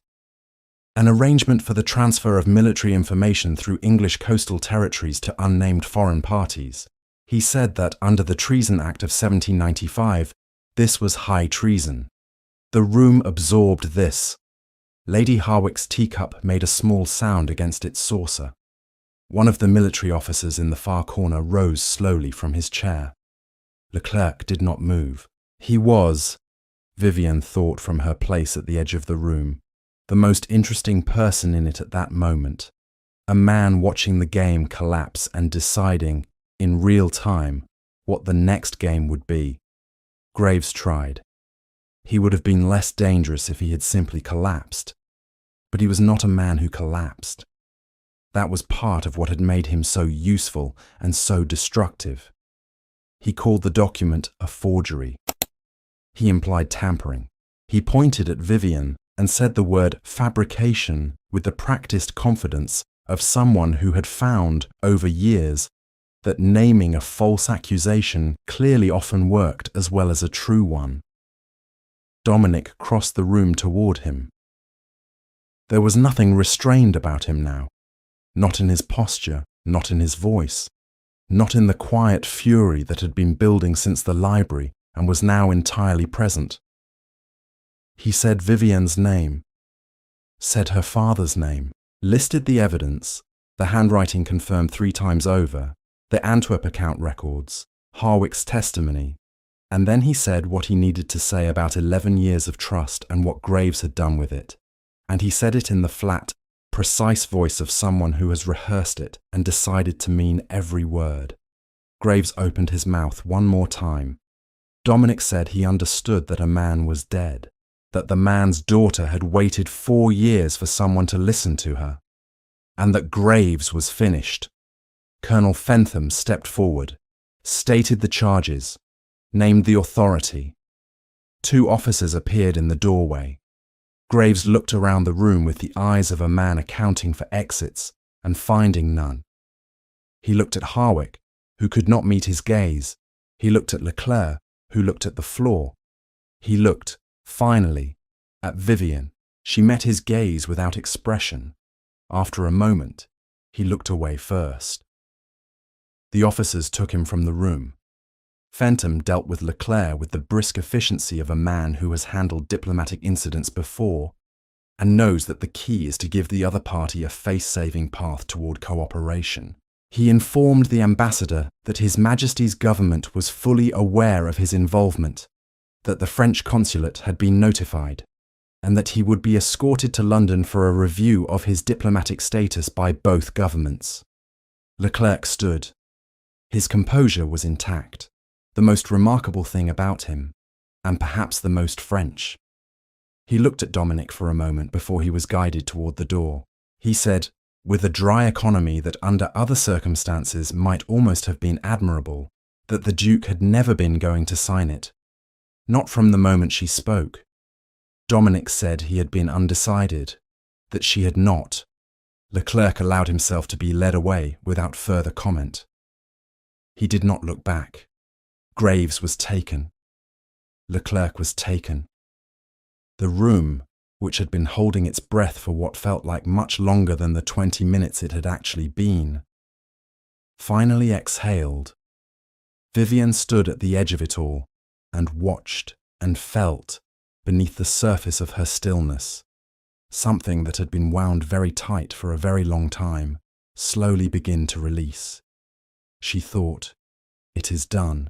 An arrangement for the transfer of military information through English coastal territories to unnamed foreign parties. He said that under the Treason Act of 1795, this was high treason. The room absorbed this. Lady Harwick's teacup made a small sound against its saucer. One of the military officers in the far corner rose slowly from his chair. Leclerc did not move. He was, Vivienne thought from her place at the edge of the room, the most interesting person in it at that moment. A man watching the game collapse and deciding, in real time, what the next game would be. Graves tried. He would have been less dangerous if he had simply collapsed. But he was not a man who collapsed. That was part of what had made him so useful and so destructive. He called the document a forgery. He implied tampering. He pointed at Vivienne and said the word fabrication with the practiced confidence of someone who had found, over years, that naming a false accusation clearly often worked as well as a true one. Dominic crossed the room toward him. There was nothing restrained about him now, not in his posture, not in his voice, not in the quiet fury that had been building since the library and was now entirely present. He said Vivienne's name, said her father's name, listed the evidence, the handwriting confirmed 3 times over, the Antwerp account records, Harwick's testimony, and then he said what he needed to say about 11 years of trust and what Graves had done with it. And he said it in the flat, precise voice of someone who has rehearsed it and decided to mean every word. Graves opened his mouth one more time. Dominic said he understood that a man was dead, that the man's daughter had waited 4 years for someone to listen to her, and that Graves was finished. Colonel Fentham stepped forward, stated the charges, named the authority. 2 officers appeared in the doorway. Graves looked around the room with the eyes of a man accounting for exits and finding none. He looked at Harwick, who could not meet his gaze. He looked at Leclerc, who looked at the floor. He looked, finally, at Vivienne. She met his gaze without expression. After a moment, he looked away first. The officers took him from the room. Fentham dealt with Leclerc with the brisk efficiency of a man who has handled diplomatic incidents before and knows that the key is to give the other party a face-saving path toward cooperation. He informed the ambassador that His Majesty's government was fully aware of his involvement, that the French consulate had been notified, and that he would be escorted to London for a review of his diplomatic status by both governments. Leclerc stood. His composure was intact. The most remarkable thing about him, and perhaps the most French. He looked at Dominic for a moment before he was guided toward the door. He said, with a dry economy that under other circumstances might almost have been admirable, that the Duke had never been going to sign it. Not from the moment she spoke. Dominic said he had been undecided, that she had not. Leclerc allowed himself to be led away without further comment. He did not look back. Graves was taken. Leclerc was taken. The room, which had been holding its breath for what felt like much longer than the 20 minutes it had actually been, finally exhaled. Vivienne stood at the edge of it all and watched and felt beneath the surface of her stillness, something that had been wound very tight for a very long time slowly begin to release. She thought, "It is done,"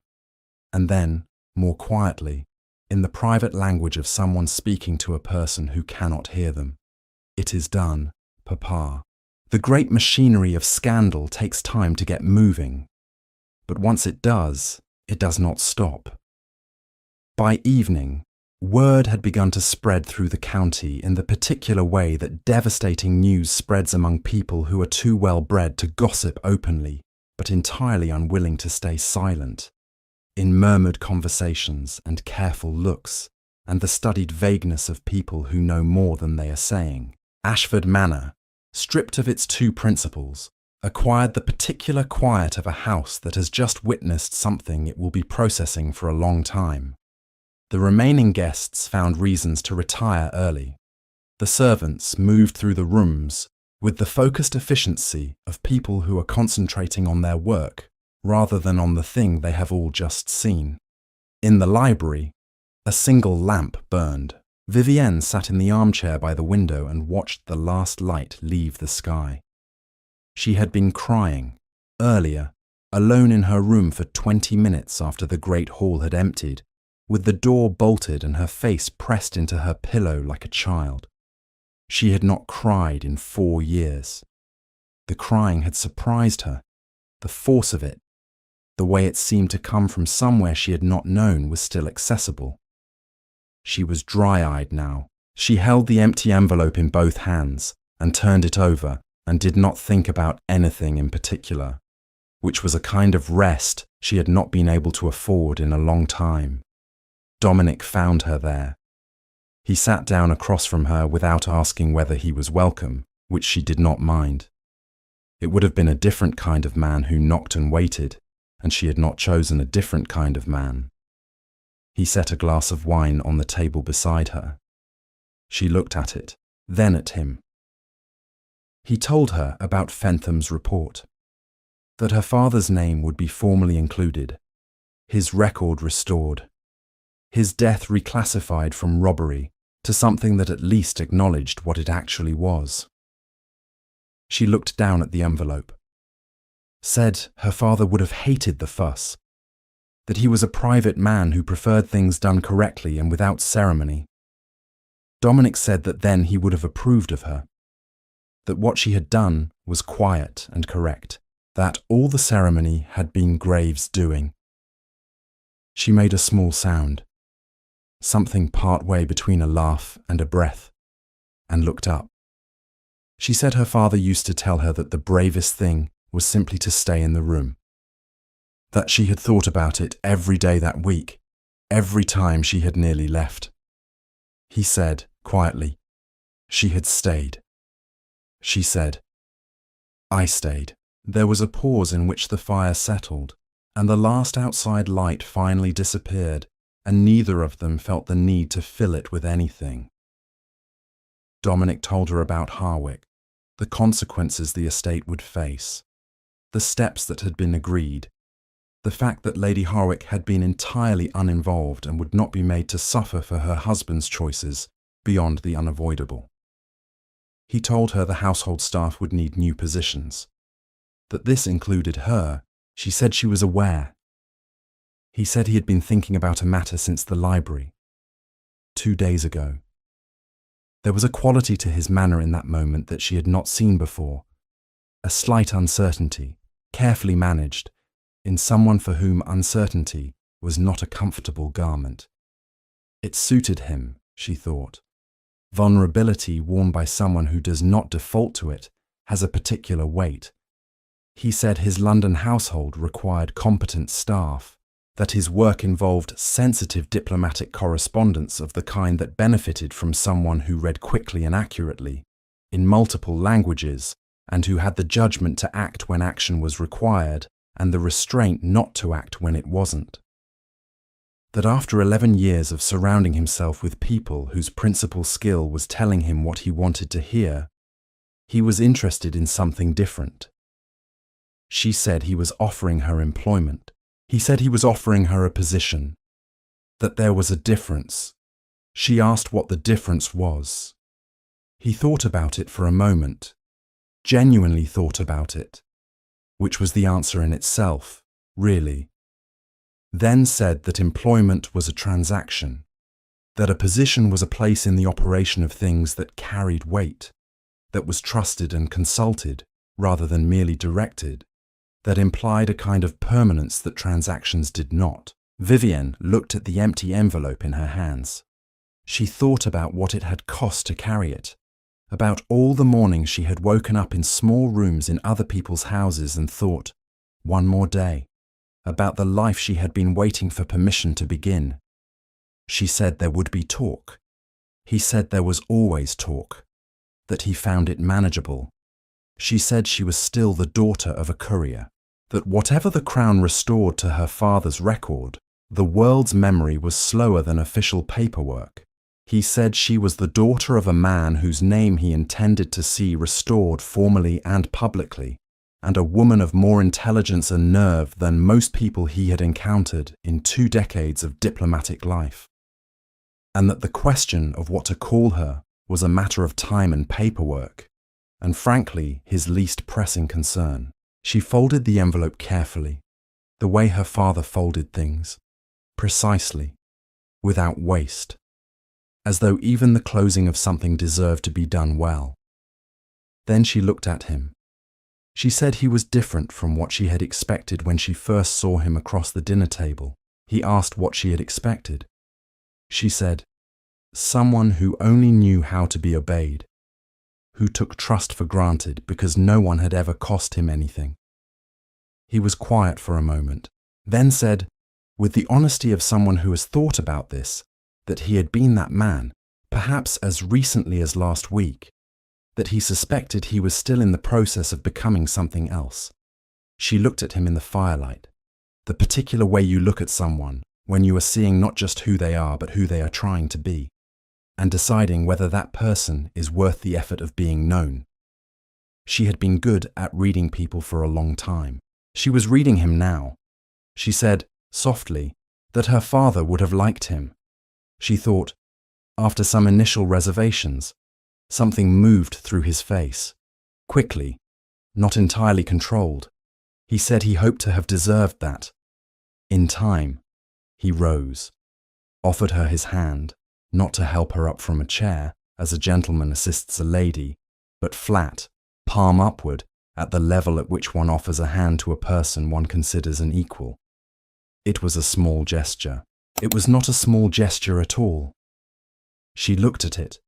and then, more quietly, in the private language of someone speaking to a person who cannot hear them, "It is done, Papa." The great machinery of scandal takes time to get moving, but once it does not stop. By evening, word had begun to spread through the county in the particular way that devastating news spreads among people who are too well bred to gossip openly, but entirely unwilling to stay silent, in murmured conversations and careful looks, and the studied vagueness of people who know more than they are saying. Ashford Manor, stripped of its two principals, acquired the particular quiet of a house that has just witnessed something it will be processing for a long time. The remaining guests found reasons to retire early. The servants moved through the rooms with the focused efficiency of people who are concentrating on their work rather than on the thing they have all just seen. In the library, a single lamp burned. Vivienne sat in the armchair by the window and watched the last light leave the sky. She had been crying, earlier, alone in her room for 20 minutes after the great hall had emptied, with the door bolted and her face pressed into her pillow like a child. She had not cried in 4 years. The crying had surprised her. The force of it, the way it seemed to come from somewhere she had not known, was still accessible. She was dry-eyed now. She held the empty envelope in both hands and turned it over and did not think about anything in particular, which was a kind of rest she had not been able to afford in a long time. Dominic found her there. He sat down across from her without asking whether he was welcome, which she did not mind. It would have been a different kind of man who knocked and waited, and she had not chosen a different kind of man. He set a glass of wine on the table beside her. She looked at it, then at him. He told her about Fentham's report, that her father's name would be formally included, his record restored, his death reclassified from robbery to something that at least acknowledged what it actually was. She looked down at the envelope, said her father would have hated the fuss, that he was a private man who preferred things done correctly and without ceremony. Dominic said that then he would have approved of her, that what she had done was quiet and correct, that all the ceremony had been Graves' doing. She made a small sound, something part-way between a laugh and a breath, and looked up. She said her father used to tell her that the bravest thing was simply to stay in the room, that she had thought about it every day that week, every time she had nearly left. He said, quietly, she had stayed. She said, I stayed. There was a pause in which the fire settled, and the last outside light finally disappeared, and neither of them felt the need to fill it with anything. Dominic told her about Harwick, the consequences the estate would face, the steps that had been agreed, the fact that Lady Harwick had been entirely uninvolved and would not be made to suffer for her husband's choices beyond the unavoidable. He told her the household staff would need new positions, that this included her. She said she was aware. He said he had been thinking about a matter since the library, 2 days ago. There was a quality to his manner in that moment that she had not seen before, a slight uncertainty, carefully managed, in someone for whom uncertainty was not a comfortable garment. It suited him, she thought. Vulnerability worn by someone who does not default to it has a particular weight. He said his London household required competent staff, that his work involved sensitive diplomatic correspondence of the kind that benefited from someone who read quickly and accurately, in multiple languages, and who had the judgment to act when action was required, and the restraint not to act when it wasn't. That after 11 years of surrounding himself with people whose principal skill was telling him what he wanted to hear, he was interested in something different. She said he was offering her employment. He said he was offering her a position. That there was a difference. She asked what the difference was. He thought about it for a moment, genuinely thought about it, which was the answer in itself, really. Then said that employment was a transaction, that a position was a place in the operation of things that carried weight, that was trusted and consulted rather than merely directed, that implied a kind of permanence that transactions did not. Vivienne looked at the empty envelope in her hands. She thought about what it had cost to carry it, about all the mornings she had woken up in small rooms in other people's houses and thought, one more day, about the life she had been waiting for permission to begin. She said there would be talk. He said there was always talk, that he found it manageable. She said she was still the daughter of a courier, that whatever the crown restored to her father's record, the world's memory was slower than official paperwork. He said she was the daughter of a man whose name he intended to see restored formally and publicly, and a woman of more intelligence and nerve than most people he had encountered in 2 decades of diplomatic life. And that the question of what to call her was a matter of time and paperwork, and frankly his least pressing concern. She folded the envelope carefully, the way her father folded things, precisely, without waste, as though even the closing of something deserved to be done well. Then she looked at him. She said he was different from what she had expected when she first saw him across the dinner table. He asked what she had expected. She said, someone who only knew how to be obeyed, who took trust for granted because no one had ever cost him anything. He was quiet for a moment, then said, with the honesty of someone who has thought about this, that he had been that man, perhaps as recently as last week, that he suspected he was still in the process of becoming something else. She looked at him in the firelight, the particular way you look at someone when you are seeing not just who they are but who they are trying to be, and deciding whether that person is worth the effort of being known. She had been good at reading people for a long time. She was reading him now. She said, softly, that her father would have liked him. She thought, after some initial reservations, something moved through his face. Quickly, not entirely controlled. He said he hoped to have deserved that. In time, he rose, offered her his hand, not to help her up from a chair, as a gentleman assists a lady, but flat, palm upward, at the level at which one offers a hand to a person one considers an equal. It was a small gesture. It was not a small gesture at all. She looked at it,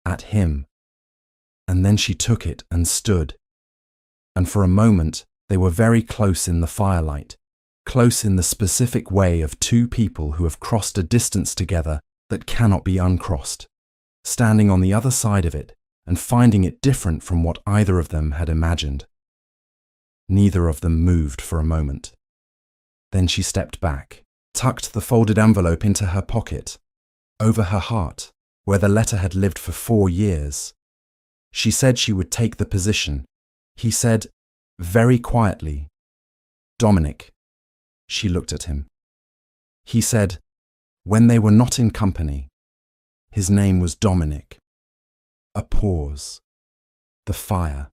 at him, and then she took it and stood. And for a moment they were very close in the firelight, close in the specific way of 2 people who have crossed a distance together that cannot be uncrossed, standing on the other side of it and finding it different from what either of them had imagined. Neither of them moved for a moment. Then she stepped back, tucked the folded envelope into her pocket, over her heart, where the letter had lived for 4 years. She said she would take the position. He said, very quietly, Dominic. She looked at him. He said, when they were not in company. His name was Dominic. A pause. The fire.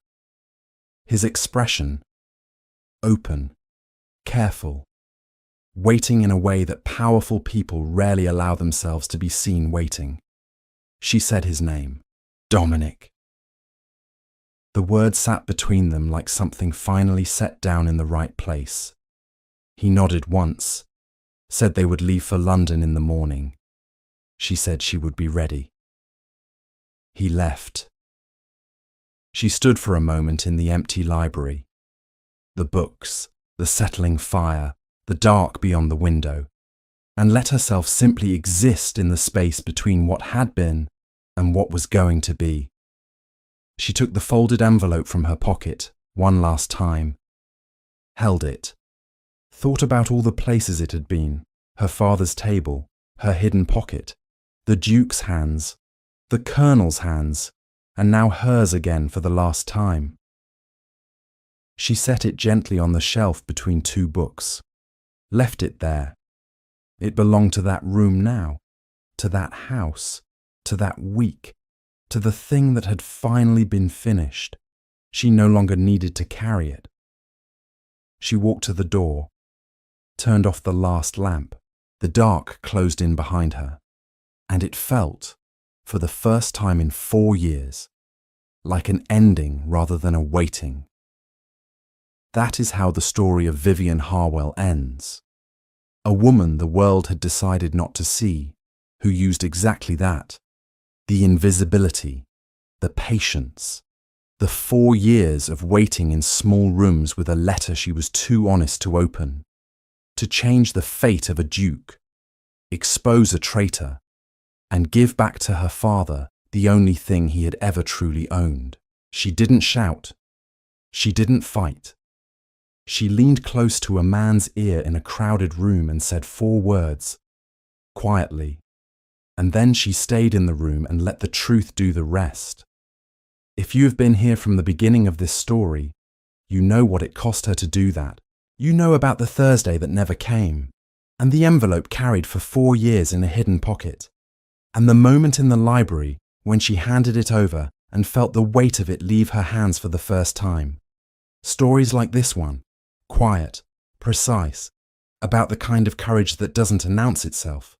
His expression, open, careful, waiting in a way that powerful people rarely allow themselves to be seen waiting. She said his name, Dominic. The word sat between them like something finally set down in the right place. He nodded once, said they would leave for London in the morning. She said she would be ready. He left. She stood for a moment in the empty library. The books, the settling fire, the dark beyond the window, and let herself simply exist in the space between what had been and what was going to be. She took the folded envelope from her pocket one last time, held it, thought about all the places it had been, her father's table, her hidden pocket, the Duke's hands, the Colonel's hands, and now hers again for the last time. She set it gently on the shelf between two books, left it there. It belonged to that room now, to that house, to that week, to the thing that had finally been finished. She no longer needed to carry it. She walked to the door, turned off the last lamp. The dark closed in behind her, and it felt, for the first time in 4 years, like an ending rather than a waiting. That is how the story of Vivian Harwell ends. A woman the world had decided not to see, who used exactly that, the invisibility, the patience, the 4 years of waiting in small rooms with a letter she was too honest to open, to change the fate of a duke, expose a traitor, and give back to her father the only thing he had ever truly owned. She didn't shout. She didn't fight. She leaned close to a man's ear in a crowded room and said 4 words, quietly, and then she stayed in the room and let the truth do the rest. If you have been here from the beginning of this story, you know what it cost her to do that. You know about the Thursday that never came, and the envelope carried for 4 years in a hidden pocket, and the moment in the library when she handed it over and felt the weight of it leave her hands for the first time. Stories like this one, quiet, precise, about the kind of courage that doesn't announce itself,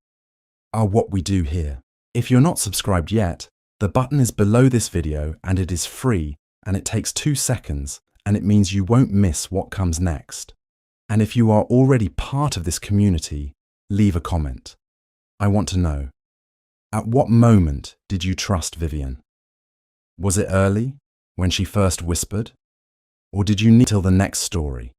are what we do here. If you're not subscribed yet, the button is below this video and it is free and it takes 2 seconds and it means you won't miss what comes next. And if you are already part of this community, leave a comment. I want to know, at what moment did you trust Vivian? Was it early, when she first whispered? Or did you need till the next story?